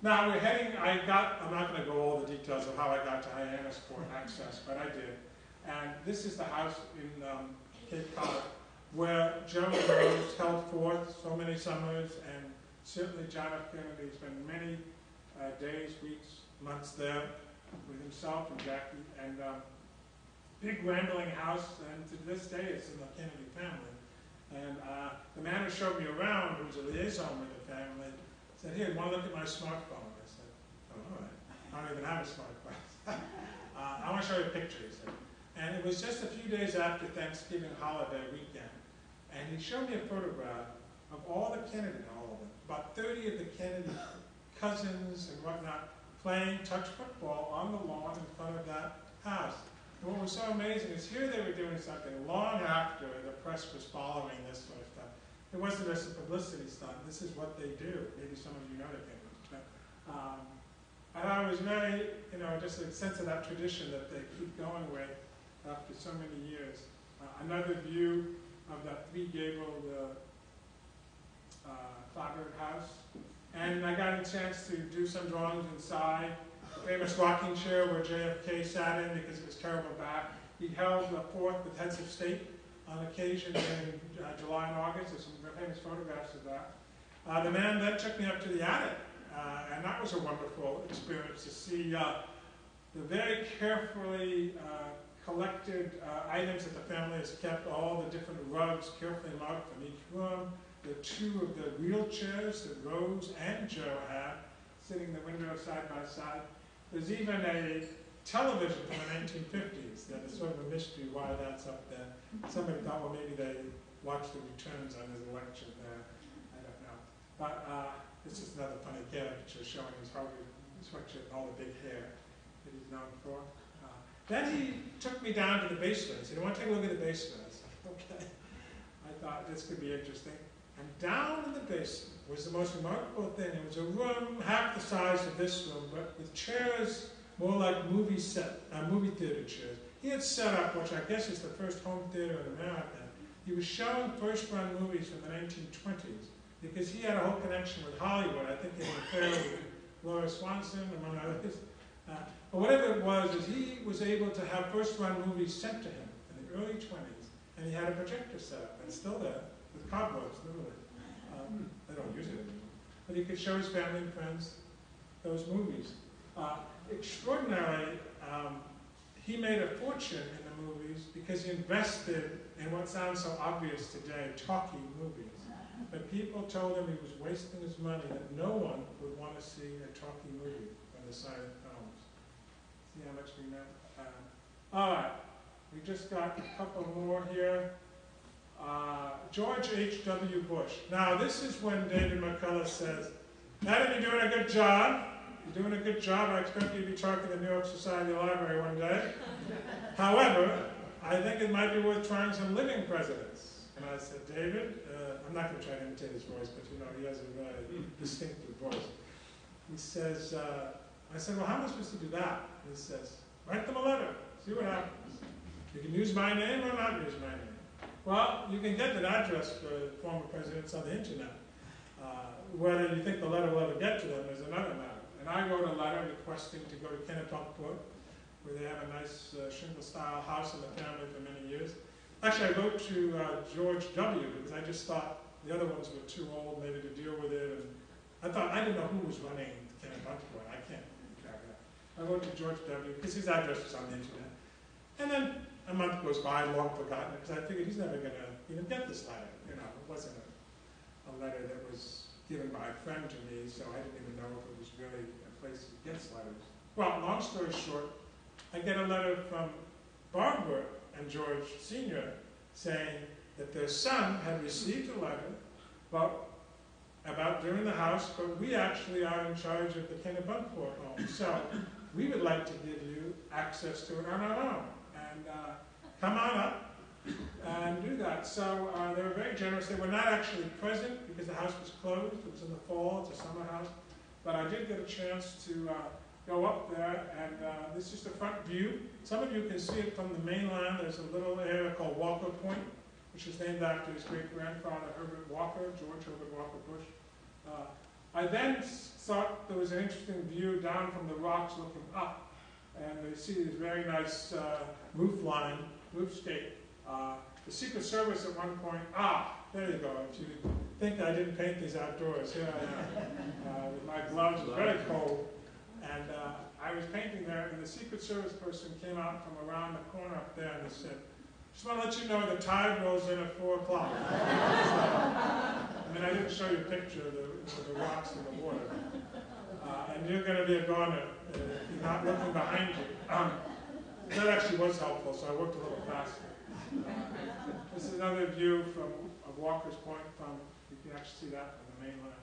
now we're heading, I'm not going to go all the details of how I got to Hyannisport access, but I did. And this is the house in Cape Cod where Joe and Rose held forth so many summers, and certainly John F. Kennedy spent many days, weeks, months there with himself and Jackie. And big rambling house, and to this day it's in the Kennedy family. And the man who showed me around, who was a liaison with the family, said, here, want to look at my smartphone? I said, oh, all right. I don't even have a smartphone. I want to show you a picture, he said. And it was just a few days after Thanksgiving holiday weekend. And he showed me a photograph of all the Kennedy, all of them, about 30 of the Kennedy cousins and whatnot, playing touch football on the lawn in front of that house. And what was so amazing is here they were doing something long after the press was following this sort of stuff. It wasn't just a publicity stunt. This is what they do. Maybe some of you know the thing. And I was very, you know, just a sense of that tradition that they keep going with after so many years. Another view of that three-gabled clapboard house. And I got a chance to do some drawings inside. The famous rocking chair where JFK sat in because of his terrible back. He held forth with heads of state on occasion in July and August. There's some famous photographs of that. The man then took me up to the attic, and that was a wonderful experience to see the very carefully collected items that the family has kept, all the different rugs carefully marked from each room, the 2 of the wheelchairs that Rose and Joe had, sitting in the window side by side. There's even a television from the 1950s that is sort of a mystery why that's up there. Somebody thought, well, maybe they watched the returns on his election there. I don't know. But this is another funny caricature showing his Harvard sweatshirt and all the big hair that he's known for. Then he took me down to the basement. He said, "You want to take a look at the basement?" I said, "Okay." I thought this could be interesting. And down in the basement was the most remarkable thing. It was a room half the size of this room, but with chairs more like movie theater chairs. He had set up, which I guess is the first home theater in America. He was showing first-run movies from the 1920s because he had a whole connection with Hollywood. I think he had an affair with Laura Swanson, among others. But whatever it was, is he was able to have first-run movies sent to him in the early 20s, and he had a projector set up, and it's still there, with cobwebs, literally. They don't use it anymore. But he could show his family and friends those movies. Extraordinarily, he made a fortune in the movies because he invested in what sounds so obvious today, talkie movies. But people told him he was wasting his money, that no one would want to see a talkie movie from the silent films. See how much we know? All right, we just got a couple more here. George H.W. Bush. Now, this is when David McCullough says, Adam, you're doing a good job. You're doing a good job. I expect you to be talking to the New York Society Library one day. However, I think it might be worth trying some living presidents. And I said, David, I'm not going to try to imitate his voice, but you know, he has a very distinctive voice. He says, I said, well, how am I supposed to do that? And he says, write them a letter, see what happens. You can use my name or not use my name. Well, you can get an address for former presidents on the internet. Whether you think the letter will ever get to them is another matter. And I wrote a letter requesting to go to Kennebunkport, where they have a nice shingle-style house in the family for many years. Actually, I wrote to George W. because I just thought the other ones were too old maybe to deal with it. And I didn't know who was running Kennebunkport. I can't track that. I wrote to George W. because his address was on the internet. And then a month goes by, long forgotten, because I figured he's never going to even get this letter. You know, it wasn't a letter that was given by a friend to me, so I didn't even know if it was really a place that gets letters. Well, long story short, I get a letter from Barbara and George Sr. saying that their son had received a letter about doing the house, but we actually are in charge of the Kennebunkport home. So we would like to give you access to it on our own. And come on up and do that. So they were very generous. They were not actually present because the house was closed. It was in the fall. It's a summer house. But I did get a chance to go up there, and this is the front view. Some of you can see it from the mainland. There's a little area called Walker Point, which is named after his great-grandfather, Herbert Walker, George Herbert Walker Bush. I then thought there was an interesting view down from the rocks looking up, and you see this very nice roofscape. The Secret Service at one point, there you go. If you think I didn't paint these outdoors, here I am with my gloves. It was very cold. And I was painting there, and the Secret Service person came out from around the corner up there and he said, just want to let you know the tide rolls in at 4 o'clock. I mean, I didn't show you a picture of the rocks in the water. And you're going to be a goner if you're not looking behind you. That actually was helpful, so I worked a little faster. This is another view of Walker's Point you can actually see that from the mainland.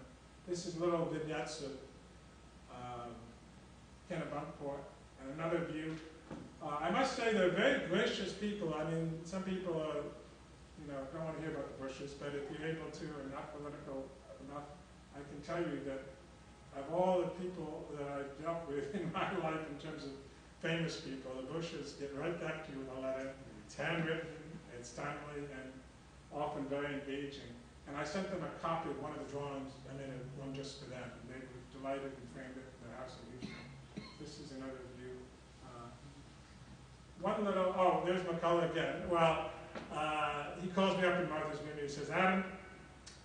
This is little vignettes of Kennebunkport, and another view. I must say they're very gracious people. I mean, some people are, don't want to hear about the Bushes, but if you're able to or not political enough, I can tell you that of all the people that I've dealt with in my life in terms of famous people, the Bushes get right back to you with a letter. It's handwritten, it's timely, and often very engaging. And I sent them a copy of one of the drawings. I made one just for them, and they were delighted and framed it in their house in Houston. This is another view. There's McCullough again. Well, he calls me up in Martha's Vineyard. He says, Adam,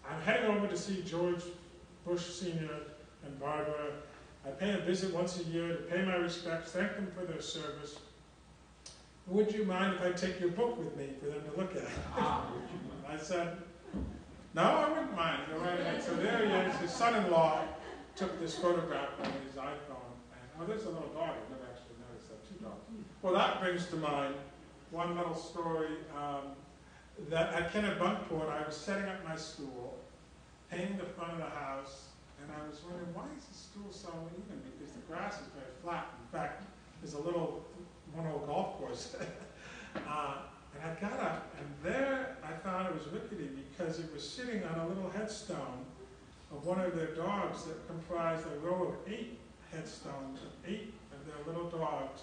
I'm heading over to see George Bush Sr. and Barbara. I pay a visit once a year to pay my respects, thank them for their service. Would you mind if I take your book with me for them to look at? I said, no, I wouldn't mind. Go right ahead. So there he is. His son-in-law took this photograph on his iPhone. And, there's a little dog. I've never actually noticed that. 2 dogs. Well, that brings to mind one little story that at Kennebunkport, I was setting up my stool, painting the front of the house, and I was wondering, why is the stool so uneven? Because the grass is very flat. In fact, there's a one-hole golf course. And I got up, and there I found it was rickety because it was sitting on a little headstone of one of their dogs that comprised a row of 8 headstones of 8 of their little dogs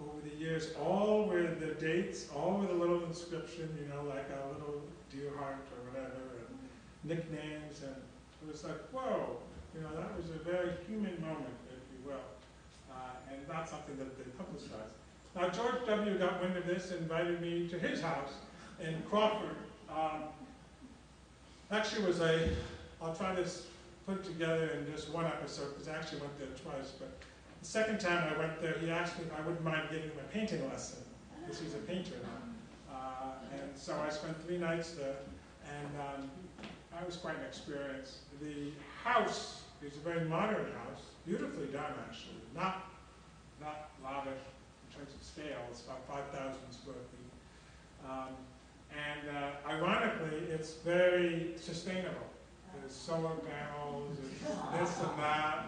over the years, all with the dates, all with a little inscription, like a little deer heart or whatever, and nicknames, and it was like, whoa, that was a very human moment, if you will, and not something that they publicized. Now, George W. got wind of this and invited me to his house in Crawford. Actually, I'll try to put it together in just one episode, because I actually went there twice, but The second time I went there, he asked me if I wouldn't mind giving him a painting lesson, because he's a painter now. And so I spent 3 nights there, and that was quite an experience. The house is a very modern house, beautifully done actually, not lavish in terms of scale. It's about 5,000 square feet. Ironically, it's very sustainable. There's solar panels, and this and that.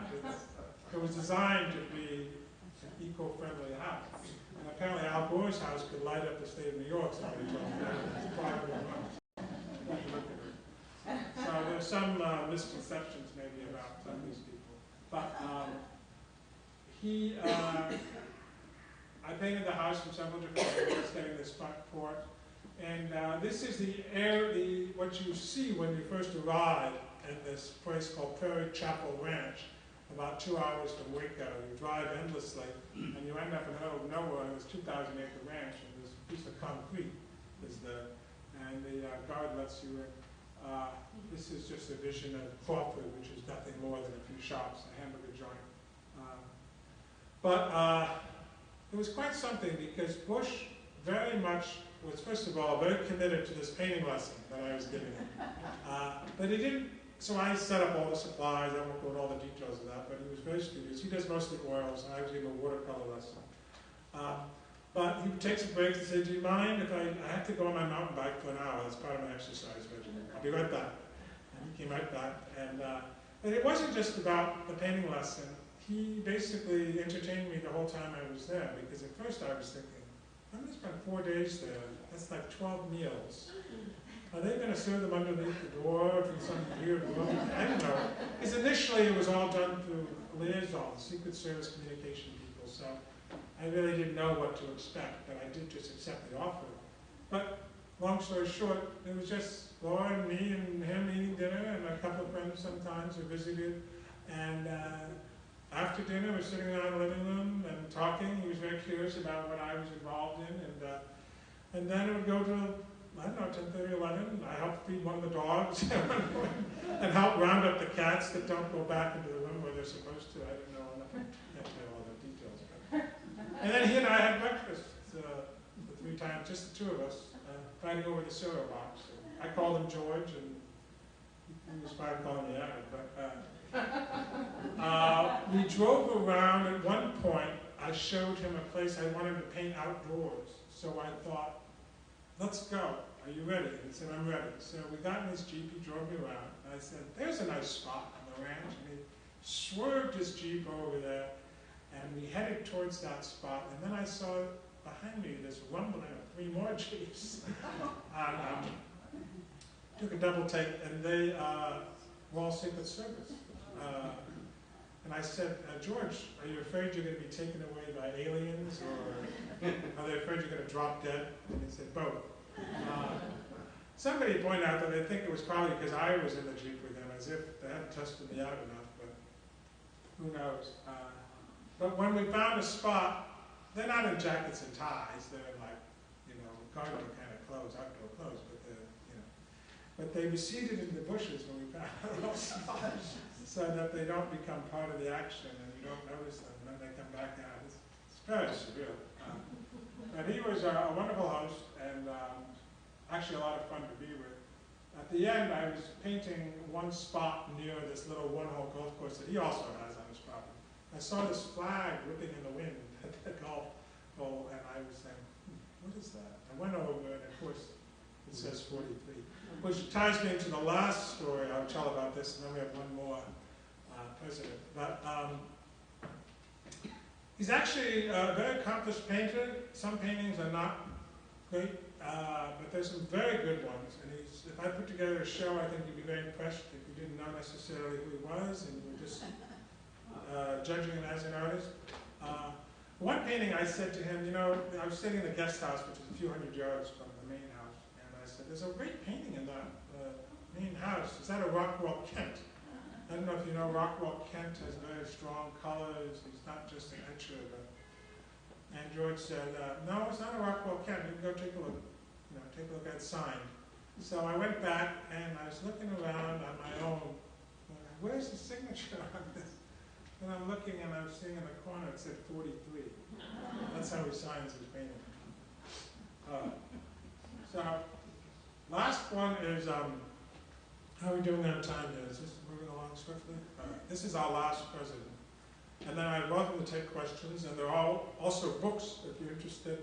It was designed to be an eco-friendly house. And apparently Al Gore's house could light up the state of New York, somebody told me. It's private enough. So there's some misconceptions maybe about some of these people. But I painted the house from several different ways, getting this front porch. And this is what you see when you first arrive at this place called Prairie Chapel Ranch, about 2 hours from Waco. You drive endlessly, and you end up in the middle of nowhere in this 2,000-acre ranch, and this piece of concrete is there, and the guard lets you in. This is just a vision of Crawford, which is nothing more than a few shops, a hamburger joint. It was quite something because Bush very much was, first of all, very committed to this painting lesson that I was giving him. But he didn't, so I set up all the supplies. I won't go into all the details of that, but he was very studious. He does mostly oils, and I was giving him a watercolor lesson. But he would take some breaks and say, do you mind if I have to go on my mountain bike for an hour? That's part of my exercise regimen. I'll be right back. And he came right back. And it wasn't just about the painting lesson. He basically entertained me the whole time I was there, because at first I was thinking, I'm going to spend 4 days there. That's like 12 meals. Are they going to serve them underneath the door in some weird room? I don't know. Because initially it was all done through liaison, Secret Service communication people. So I really didn't know what to expect, but I did just accept the offer. But long story short, it was just Laura and me and him eating dinner, and a couple of friends sometimes who visited. And after dinner, we're sitting around the living room and talking. He was very curious about what I was involved in. And then it would go to, I don't know, 10:30, 11. I helped feed one of the dogs and help round up the cats that don't go back into the room where they're supposed to. I didn't know enough. I can't tell all the details. And then he and I had breakfast the 3 times, just the 2 of us, fighting over the cereal box. I called him George, and he was fine calling me Adam. But we drove around. At one point, I showed him a place I wanted to paint outdoors. So I thought, let's go. Are you ready? And he said, I'm ready. So we got in his Jeep, he drove me around. And I said, there's a nice spot on the ranch. And he swerved his Jeep over there, and we headed towards that spot. And then I saw behind me this rumbling of 3 more Jeeps. And took a double take, and they were all Secret Service. And I said, George, are you afraid you're going to be taken away by aliens, or are they afraid you're going to drop dead? And he said, both. Somebody pointed out that they think it was probably because I was in the Jeep with them, as if they hadn't tested me out enough, but who knows. But when we found a spot, they're not in jackets and ties, they're like, garden kind of clothes, outdoor clothes, but but they receded in the bushes when we found a little spot, so that they don't become part of the action and you don't notice them, and then they come back out. It's very surreal. But he was a wonderful host, and actually a lot of fun to be with. At the end, I was painting one spot near this little one-hole golf course that he also has on his property. I saw this flag whipping in the wind at the golf hole, and I was saying, what is that? I went over, and of course, it says 43, which ties me into the last story I'll tell about this, and then we have one more president. But he's actually a very accomplished painter. Some paintings are not great, but there's some very good ones. And if I put together a show, I think you'd be very impressed if you didn't know necessarily who he was, and you were just judging him as an artist. One painting I said to him, I was sitting in the guest house, which is a few hundred yards from the main house, and I said, there's a great painting in that main house. Is that a Rockwell Kent? I don't know if you know, Rockwell Kent has very strong colors. He's not just an etcher, but... And George said, no, it's not a Rockwell Kent. You can go take a look, take a look at it signed. So I went back, and I was looking around on my own. Where's the signature on this? And I'm looking and I'm seeing in the corner it said 43. That's how he signs his painting. So, last one is, how are we doing on time here? Is this moving along swiftly? This is our last president. And then I'd welcome to take questions, and there are also books, if you're interested,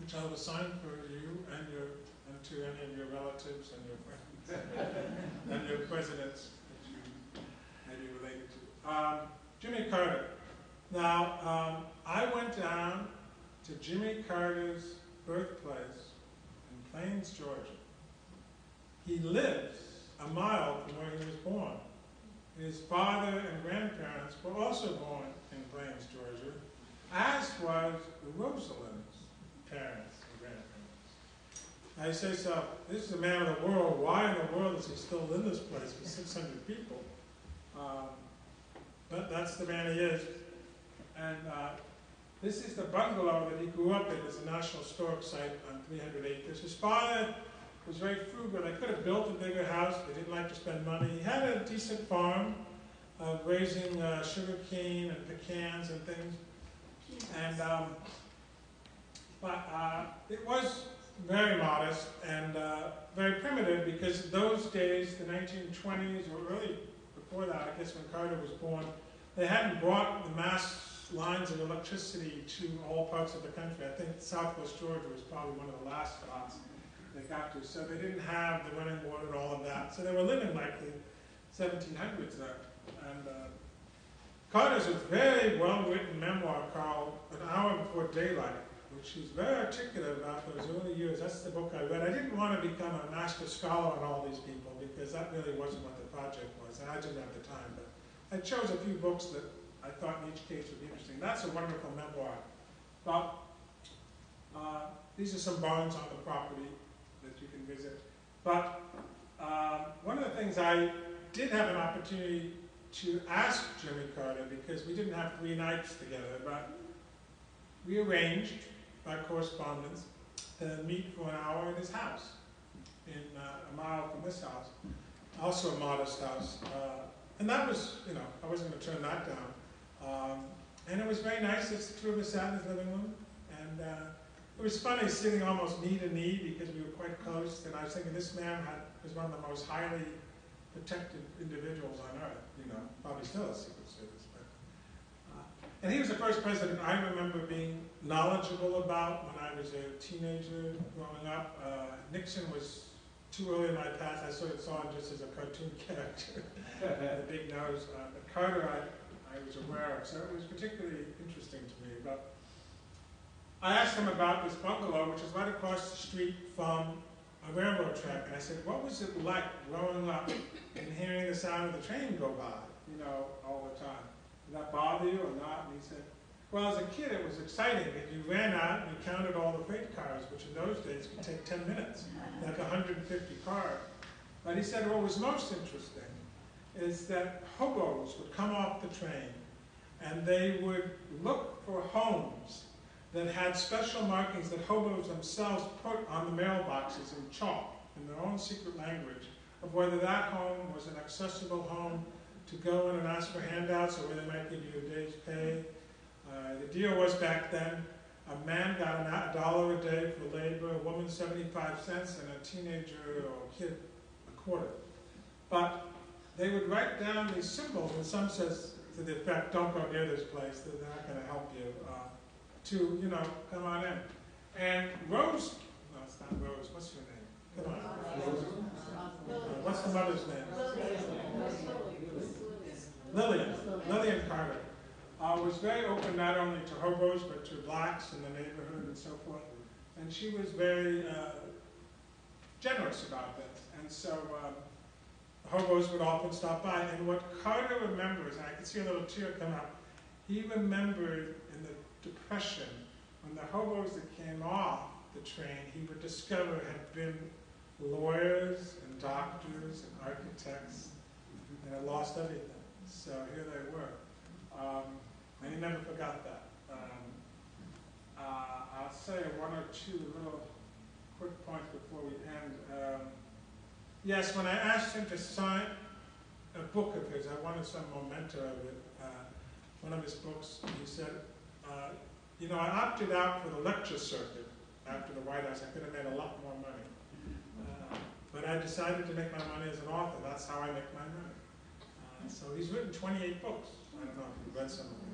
which I will assign for you and to any of your relatives and your friends and your presidents that you may be related to. Jimmy Carter. Now, I went down to Jimmy Carter's birthplace in Plains, Georgia. He lives a mile from where he was born. His father and grandparents were also born in Plains, Georgia, as was Rosalinda's parents and grandparents. I say, so this is a man of the world. Why in the world is he still in this place with 600 people? But that's the man he is. And this is the bungalow that he grew up in. It's a National Historic Site on 300 acres. His father was very frugal. They could have built a bigger house. They didn't like to spend money. He had a decent farm of raising sugar cane and pecans and things. And it was very modest and very primitive, because those days, the 1920s or early before that, I guess when Carter was born, they hadn't brought the mass lines of electricity to all parts of the country. I think Southwest Georgia was probably one of the last spots they got to. So they didn't have the running water and all of that. So they were living like the 1700s there. And Carter's a very well-written memoir called An Hour Before Daylight, which he's very articulate about those early years. That's the book I read. I didn't want to become a master scholar on all these people, because that really wasn't what the project was, and I didn't have the time. But I chose a few books that I thought in each case would be interesting. That's a wonderful memoir. But these are some barns on the property that you can visit. But one of the things I did have an opportunity to ask Jimmy Carter, because we didn't have 3 nights together, but we arranged by correspondence to meet for an hour at his house, in a mile from this house, also a modest house. And that was, you know, I wasn't going to turn that down. And it was very nice. It's the two of us sat in his living room. And it was funny sitting almost knee to knee, because we were quite close. And I was thinking, this man was one of the most highly protected individuals on earth, you know, probably still a Secret Service. But, and he was the first president I remember being knowledgeable about when I was a teenager growing up. Nixon was too early in my path. I sort of saw him just as a cartoon character, with a big nose. But Carter, I was aware of, so it was particularly interesting to me. But I asked him about this bungalow, which is right across the street from a railroad track, and I said, what was it like growing up and hearing the sound of the train go by, you know, all the time? Did that bother you or not? And he said, well, as a kid it was exciting, because you ran out and you counted all the freight cars, which in those days could take 10 minutes, like 150 cars. But he said what was most interesting is that hobos would come off the train and they would look for homes that had special markings that hobos themselves put on the mailboxes in chalk, in their own secret language, of whether that home was an accessible home to go in and ask for handouts, or where they might give you a day's pay. The deal was back then, a man got $1 a day for labor, a woman 75 cents, and a teenager or a kid a quarter. But they would write down these symbols, and some says to the effect, don't go near this place, they're not going to help you. To, you know, come on in. And Rose, no, it's not Rose, what's her name? Come on. What's the mother's name? Lillian Carter. Was very open not only to hobos, but to blacks in the neighborhood and so forth. And she was very generous about this. And so hobos would often stop by. And what Carter remembers, and I can see a little tear come up, he remembered in the Depression, when the hobos that came off the train, he would discover had been lawyers and doctors and architects, and had lost everything. So here they were. And he never forgot that. I'll say 1 or 2 little quick points before we end. Yes, when I asked him to sign a book of his. I wanted some memento of it. One of his books, he said, you know, I opted out for the lecture circuit after the White House. I could have made a lot more money. But I decided to make my money as an author. That's how I make my money. So he's written 28 books. I don't know if you've read some of them.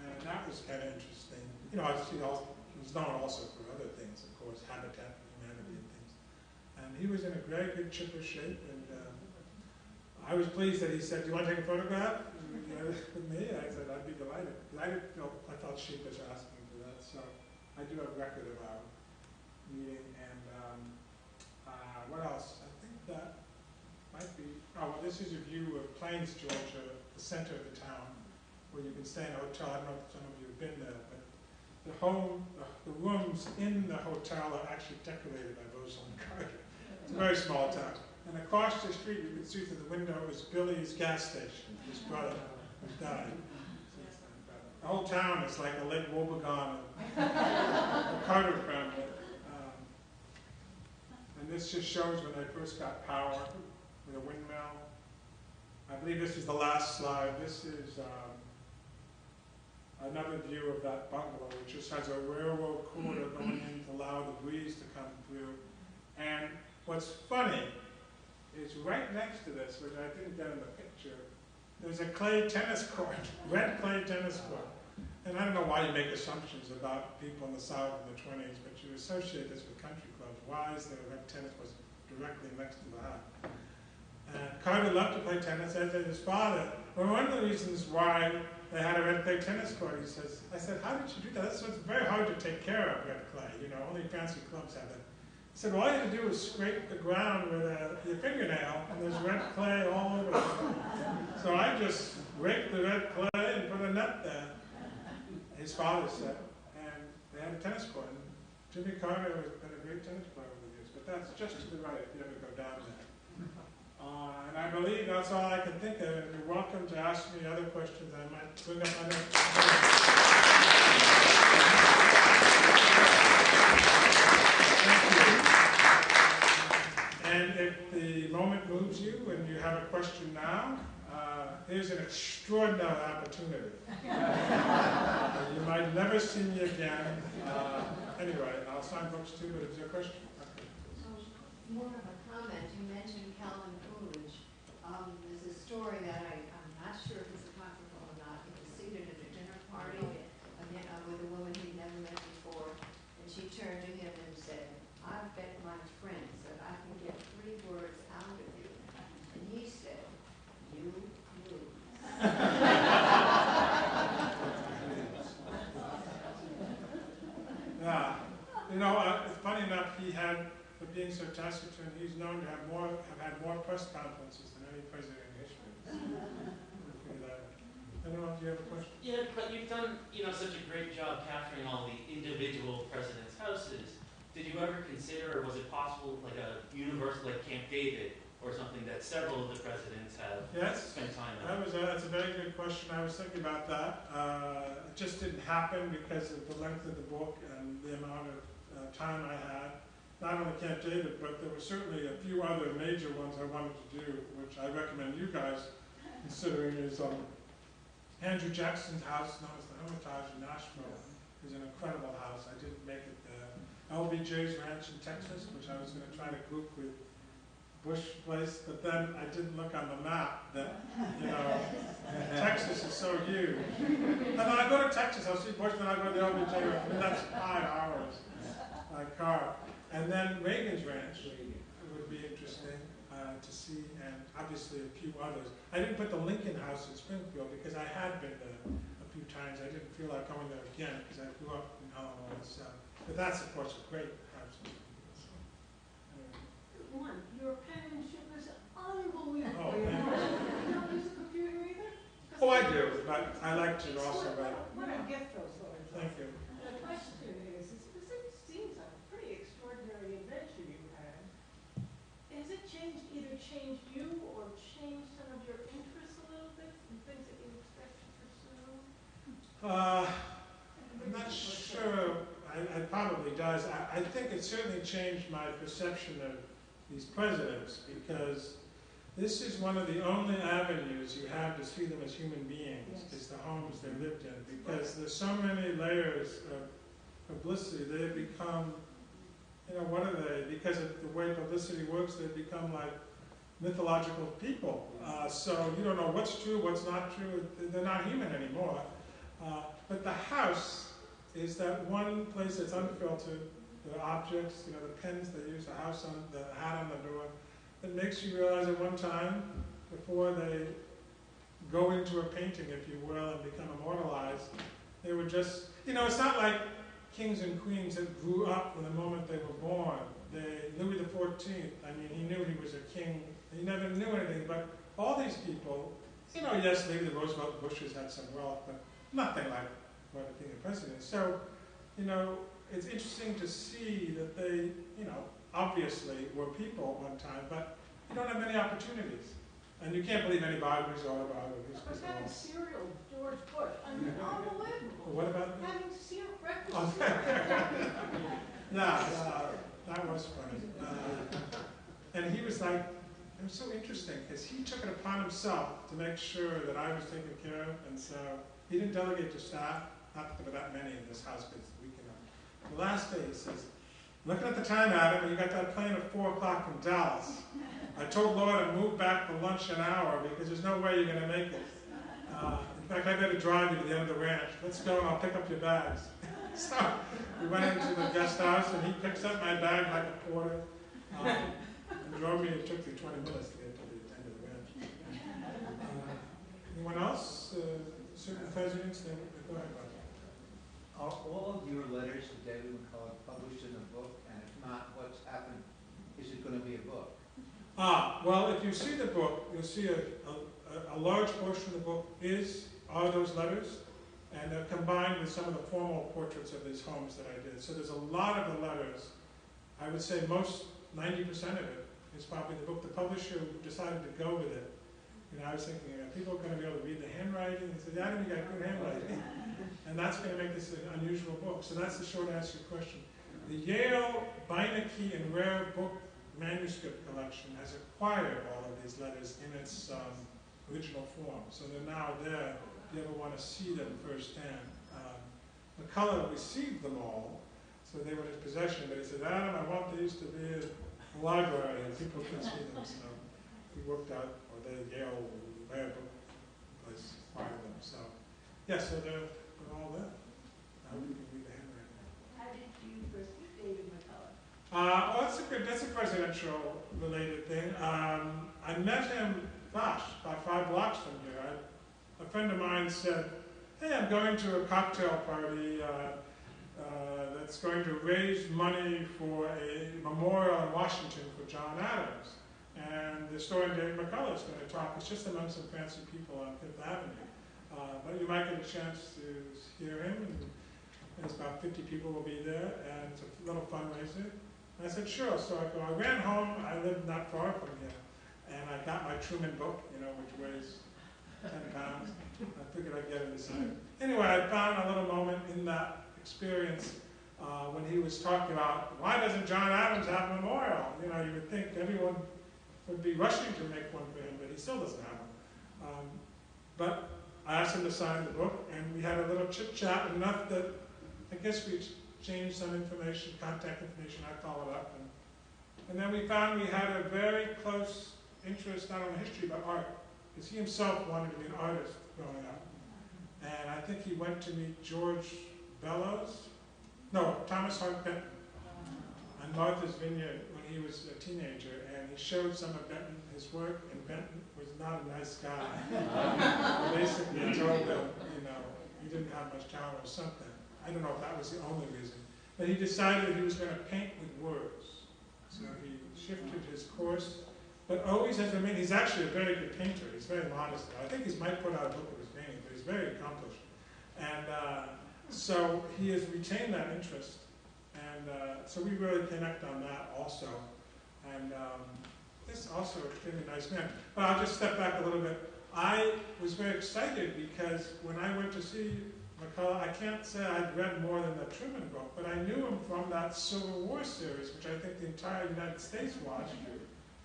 And that was kind of interesting. You know, he's known also for other things, of course, Habitat for Humanity and things. And he was in a very good chipper shape. And I was pleased that he said, "Do you want to take a photograph with me?" I said, "I'd be delighted." I felt sheepish asking for that. So I do have a record of our meeting. And what else? I think that might be, oh, well, this is a view of Plains, Georgia, the center of the town, where you can stay in a hotel. I don't know if some of you have been there, but the rooms in the hotel are actually decorated by Rosalind Carter. It's a very small town. And across the street, you can see through the window, is Billy's gas station, his brother, who died. The whole town is like a Lake Wobegon of the Carter family. And this just shows when they first got power with a windmill. I believe this is the last slide. This is another view of that bungalow, which just has a railroad corridor going in to allow the breeze to come through. And what's funny is right next to this, which I didn't get in the picture, there's a clay tennis court, red clay tennis court. And I don't know why you make assumptions about people in the South in the 20s, but you associate this with country clubs. Why is there a red tennis court directly next to the house? And Carter loved to play tennis, as did his father. But one of the reasons why they had a red clay tennis court, he says, I said, "How did you do that?" So it's very hard to take care of red clay. You know, only fancy clubs have it. He said, "Well, all you have to do is scrape the ground with your fingernail, and there's red clay all over it." So I just raked the red clay and put a net there. His father said, and they had a tennis court. And Jimmy Carter has been a great tennis player over the years, but that's just to the right if you ever go down there. And I believe that's all I can think of. And you're welcome to ask me other questions. I might bring up other. Thank you. And if the moment moves you and you have a question now, here's an extraordinary opportunity. You might never see me again. Anyway, I'll sign books too, but is there a question? Okay. More of a comment. You mentioned Calvin Coolidge. There's a story that I'm not sure if it's apocryphal or not. He was seated at a dinner party with a woman he'd never met before, and she turned to him and said, "I bet my friends that I can get 3 words out of you." And he said, "You lose." Yeah, you know, funny enough, he had, for being so taciturn, he's known to have had more press conferences than any president in history. I don't know if you have a question. Yeah, but you've done, such a great job capturing all the individual presidents' houses. Did you ever consider, or was it possible, like a universal, like Camp David, or something that several of the presidents have spent time in? That's a very good question. I was thinking about that. It just didn't happen because of the length of the book and the amount of time I had. Not only Camp David, but there were certainly a few other major ones I wanted to do, which I recommend you guys considering. Is Andrew Jackson's house, known as the Hermitage in Nashville, is an incredible house. I didn't make it there. LBJ's ranch in Texas, which I was going to try to group with Bush Place, but then I didn't look on the map that, Texas is so huge. And then I go to Texas, I'll see Bush, then I go to the LBJ ranch, and that's 5 hours by car. And then Reagan's ranch would be interesting to see, and obviously a few others. I didn't put the Lincoln House in Springfield because I had been there a few times. I didn't feel like going there again because I grew up in Illinois. So, but that's, of course, a great house. One, your penmanship is unbelievable. Oh, you thank you. don't use a computer either? Oh, I do, but I like to also write. What a gift those letters are. Thank you. The question is because it seems a pretty extraordinary invention you had. Has it either changed you or changed some of your interests a little bit and things that you expect to pursue? I'm not sure. It probably does. I think it certainly changed my perception of these presidents because this is one of the only avenues you have to see them as human beings, is the homes they lived in, because there's so many layers of publicity. They have become, what are they? Because of the way publicity works, they become like mythological people. So you don't know what's true, what's not true. They're not human anymore. But the house is that one place that's unfiltered. The objects, the pens they use, the house on the hat on the door. It makes you realize at one time, before they go into a painting, if you will, and become immortalized, they were just, it's not like kings and queens that grew up from the moment they were born. Louis XIV, he knew he was a king. He never knew anything, but all these people, yes, maybe the Roosevelt Bushes had some wealth, but nothing like what a king and president is. So, it's interesting to see that they, obviously were people at one time, but you don't have many opportunities. And you can't believe any biographies or autobiographies. But having cereal, George Bush, unbelievable. What about that? Having breakfast cereal. Yeah, that was funny. And he was like, it was so interesting, because he took it upon himself to make sure that I was taken care of, and so he didn't delegate to staff, not that there were that many in this house, because the last day he says, looking at the time, Adam, you got that plane at 4 o'clock from Dallas. I told Laura to move back for lunch an hour because there's no way you're going to make it. In fact, I better drive you to the end of the ranch. Let's go and I'll pick up your bags. So we went into the guest house and he picks up my bag like a porter and drove me. It took me 20 minutes to get to the end of the ranch. Anyone else? Certain presidents? Go ahead, Bob. Are all of your letters to David McCullough published in a book? And if not, what's happened? Is it going to be a book? Well, if you see the book, you'll see a large portion of the book are those letters, and they're combined with some of the formal portraits of these homes that I did. So there's a lot of the letters. I would say 90% of it is probably the book. The publisher decided to go with it. I was thinking, are people going to be able to read the handwriting? He said, Adam, you got good handwriting. And that's going to make this an unusual book. So that's the short answer to your question. The Yale Beinecke and Rare Book Manuscript Collection has acquired all of these letters in its original form. So they're now there if you ever want to see them firsthand. McCullough received them all, so they were in his possession, but he said, Adam, I want these to be in the library and people can see them. So he worked out, or the Yale Rare Book place acquired them. So, yeah, so they're all there. Now we can read the handwriting. How did you first meet David McCullough? That's a presidential related thing. I met him, about 5 blocks from here. A friend of mine said, hey, I'm going to a cocktail party that's going to raise money for a memorial in Washington for John Adams. And the historian David McCullough is going to talk. It's just among some fancy people on Fifth Avenue. But you might get a chance to hear him. And there's about 50 people will be there, and it's a little fundraiser. And I said, sure. So I ran home. I lived not far from here. And I got my Truman book, which weighs 10 pounds. I figured I'd get it inside. Anyway, I found a little moment in that experience when he was talking about, why doesn't John Adams have a memorial? You would think everyone would be rushing to make one for him, but he still doesn't have one. But I asked him to sign the book, and we had a little chit-chat, enough that I guess we exchanged some information, contact information. I followed up. And then we found we had a very close interest, not only in history, but art. Because he himself wanted to be an artist growing up. And I think he went to meet Thomas Hart Benton on Martha's Vineyard when he was a teenager. And he showed some of Benton his work, and Benton was not a nice guy. Basically, he told them, he didn't have much talent or something. I don't know if that was the only reason. But he decided that he was going to paint with words. So he shifted his course, but always has remained. He's actually a very good painter. He's very modest. I think he might put out a book of his painting, but he's very accomplished. And so he has retained that interest. And so we really connect on that also. And this also a really nice man. But I'll just step back a little bit. I was very excited because when I went to see McCullough, I can't say I'd read more than the Truman book, but I knew him from that Civil War series, which I think the entire United States watched.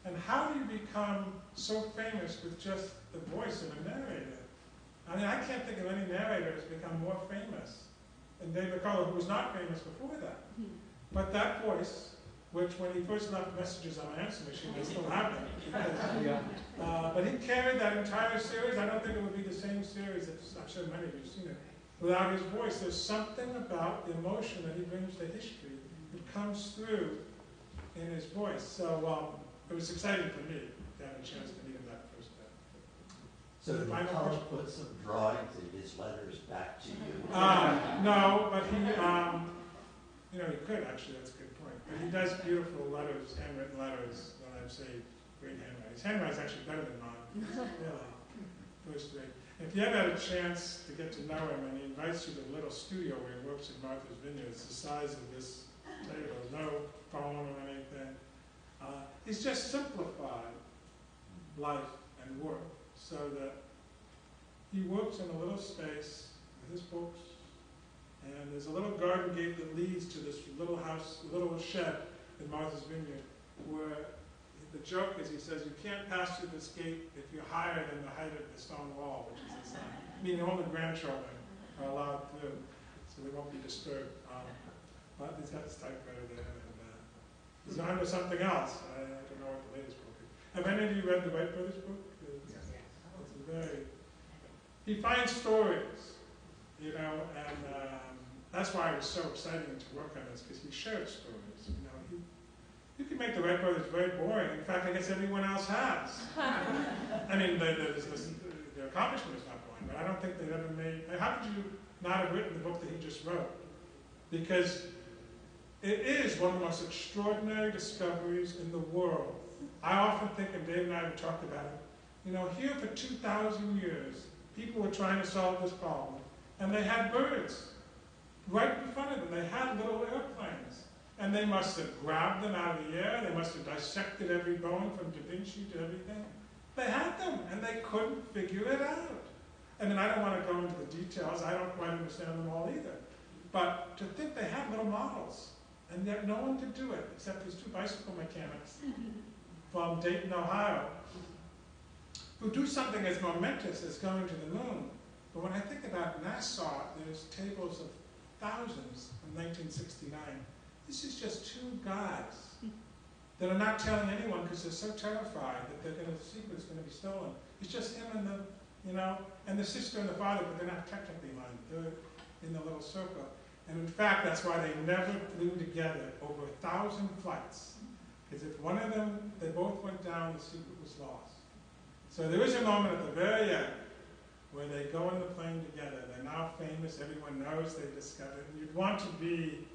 And how do you become so famous with just the voice of a narrator? I mean, I can't think of any narrator who's become more famous than David McCullough, who was not famous before that. But that voice, which when he first left messages on my answer machine, I still have them. But he carried that entire series. I don't think it would be the same series, I'm sure many of you have seen it, without his voice. There's something about the emotion that he brings to history that comes through in his voice. So it was exciting for me to have a chance to meet him that first day. So did McCullough put some drawings in his letters back to you? No, but he, you know, he could actually, that's a good point. But he does beautiful letters, handwritten letters, when I say great handwriting. His handwriting is actually better than mine, really, first rate. If you ever had a chance to get to know him, and he invites you to a little studio where he works in Martha's Vineyard, it's the size of this table, no phone or anything. He's just simplified life and work so that he works in a little space with his books, and there's a little garden gate that leads to this little house, little shed in Martha's Vineyard, where the joke is, he says, you can't pass through this gate if you're higher than the height of the stone wall, which is inside. Meaning only grandchildren are allowed through, so they won't be disturbed. But he's got this typewriter there, and he's on to something else. I don't know what the latest book is. Have any of you read the Wright Brothers book? It's he finds stories, you know, and that's why it was so exciting to work on this, because he shared stories. You know, you can make the Wright Brothers very boring. In fact, I guess everyone else has. I mean, their accomplishment is not boring, but I don't think they've ever made. How could you not have written the book that he just wrote? Because it is one of the most extraordinary discoveries in the world. I often think, and Dave and I have talked about it, you know, here for 2,000 years, people were trying to solve this problem, and they had birds right in front of them. They had little airplanes, and they must have grabbed them out of the air. They must have dissected every bone from Da Vinci to everything. They had them, and they couldn't figure it out. I mean, I don't want to go into the details. I don't quite understand them all either. But to think they had little models, and yet no one could do it except these two bicycle mechanics from Dayton, Ohio, who do something as momentous as going to the moon. But when I think about NASA, there's tables of thousands in 1969. This is just two guys that are not telling anyone because they're so terrified that the secret is going to be stolen. It's just him and the, you know, and the sister and the father, but they're not technically minded. They're in the little circle. And in fact, that's why they never flew together over 1,000 flights. Because if one of them, they both went down, the secret was lost. So there is a moment at the very end where they go in the plane together. They're now famous. Everyone knows they've discovered it. And you'd want to be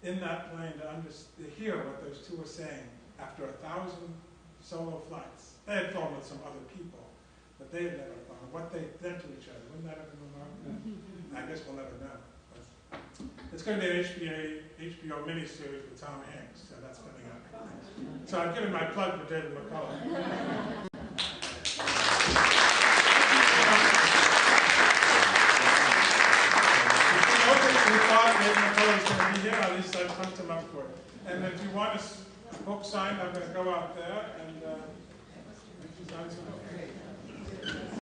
in that plane to hear what those two were saying after 1,000 solo flights. They had flown with some other people, but they had never flown. What they said to each other, wouldn't that have been remarkable? I guess we'll never know. But it's going to be an HBO miniseries with Tom Hanks, so that's coming up. So I've given my plug for David McCullough. We thought David McCullough was going to be here, at least I've humped him up for it. And if you want a book signed, I'm going to go out there and sign some books.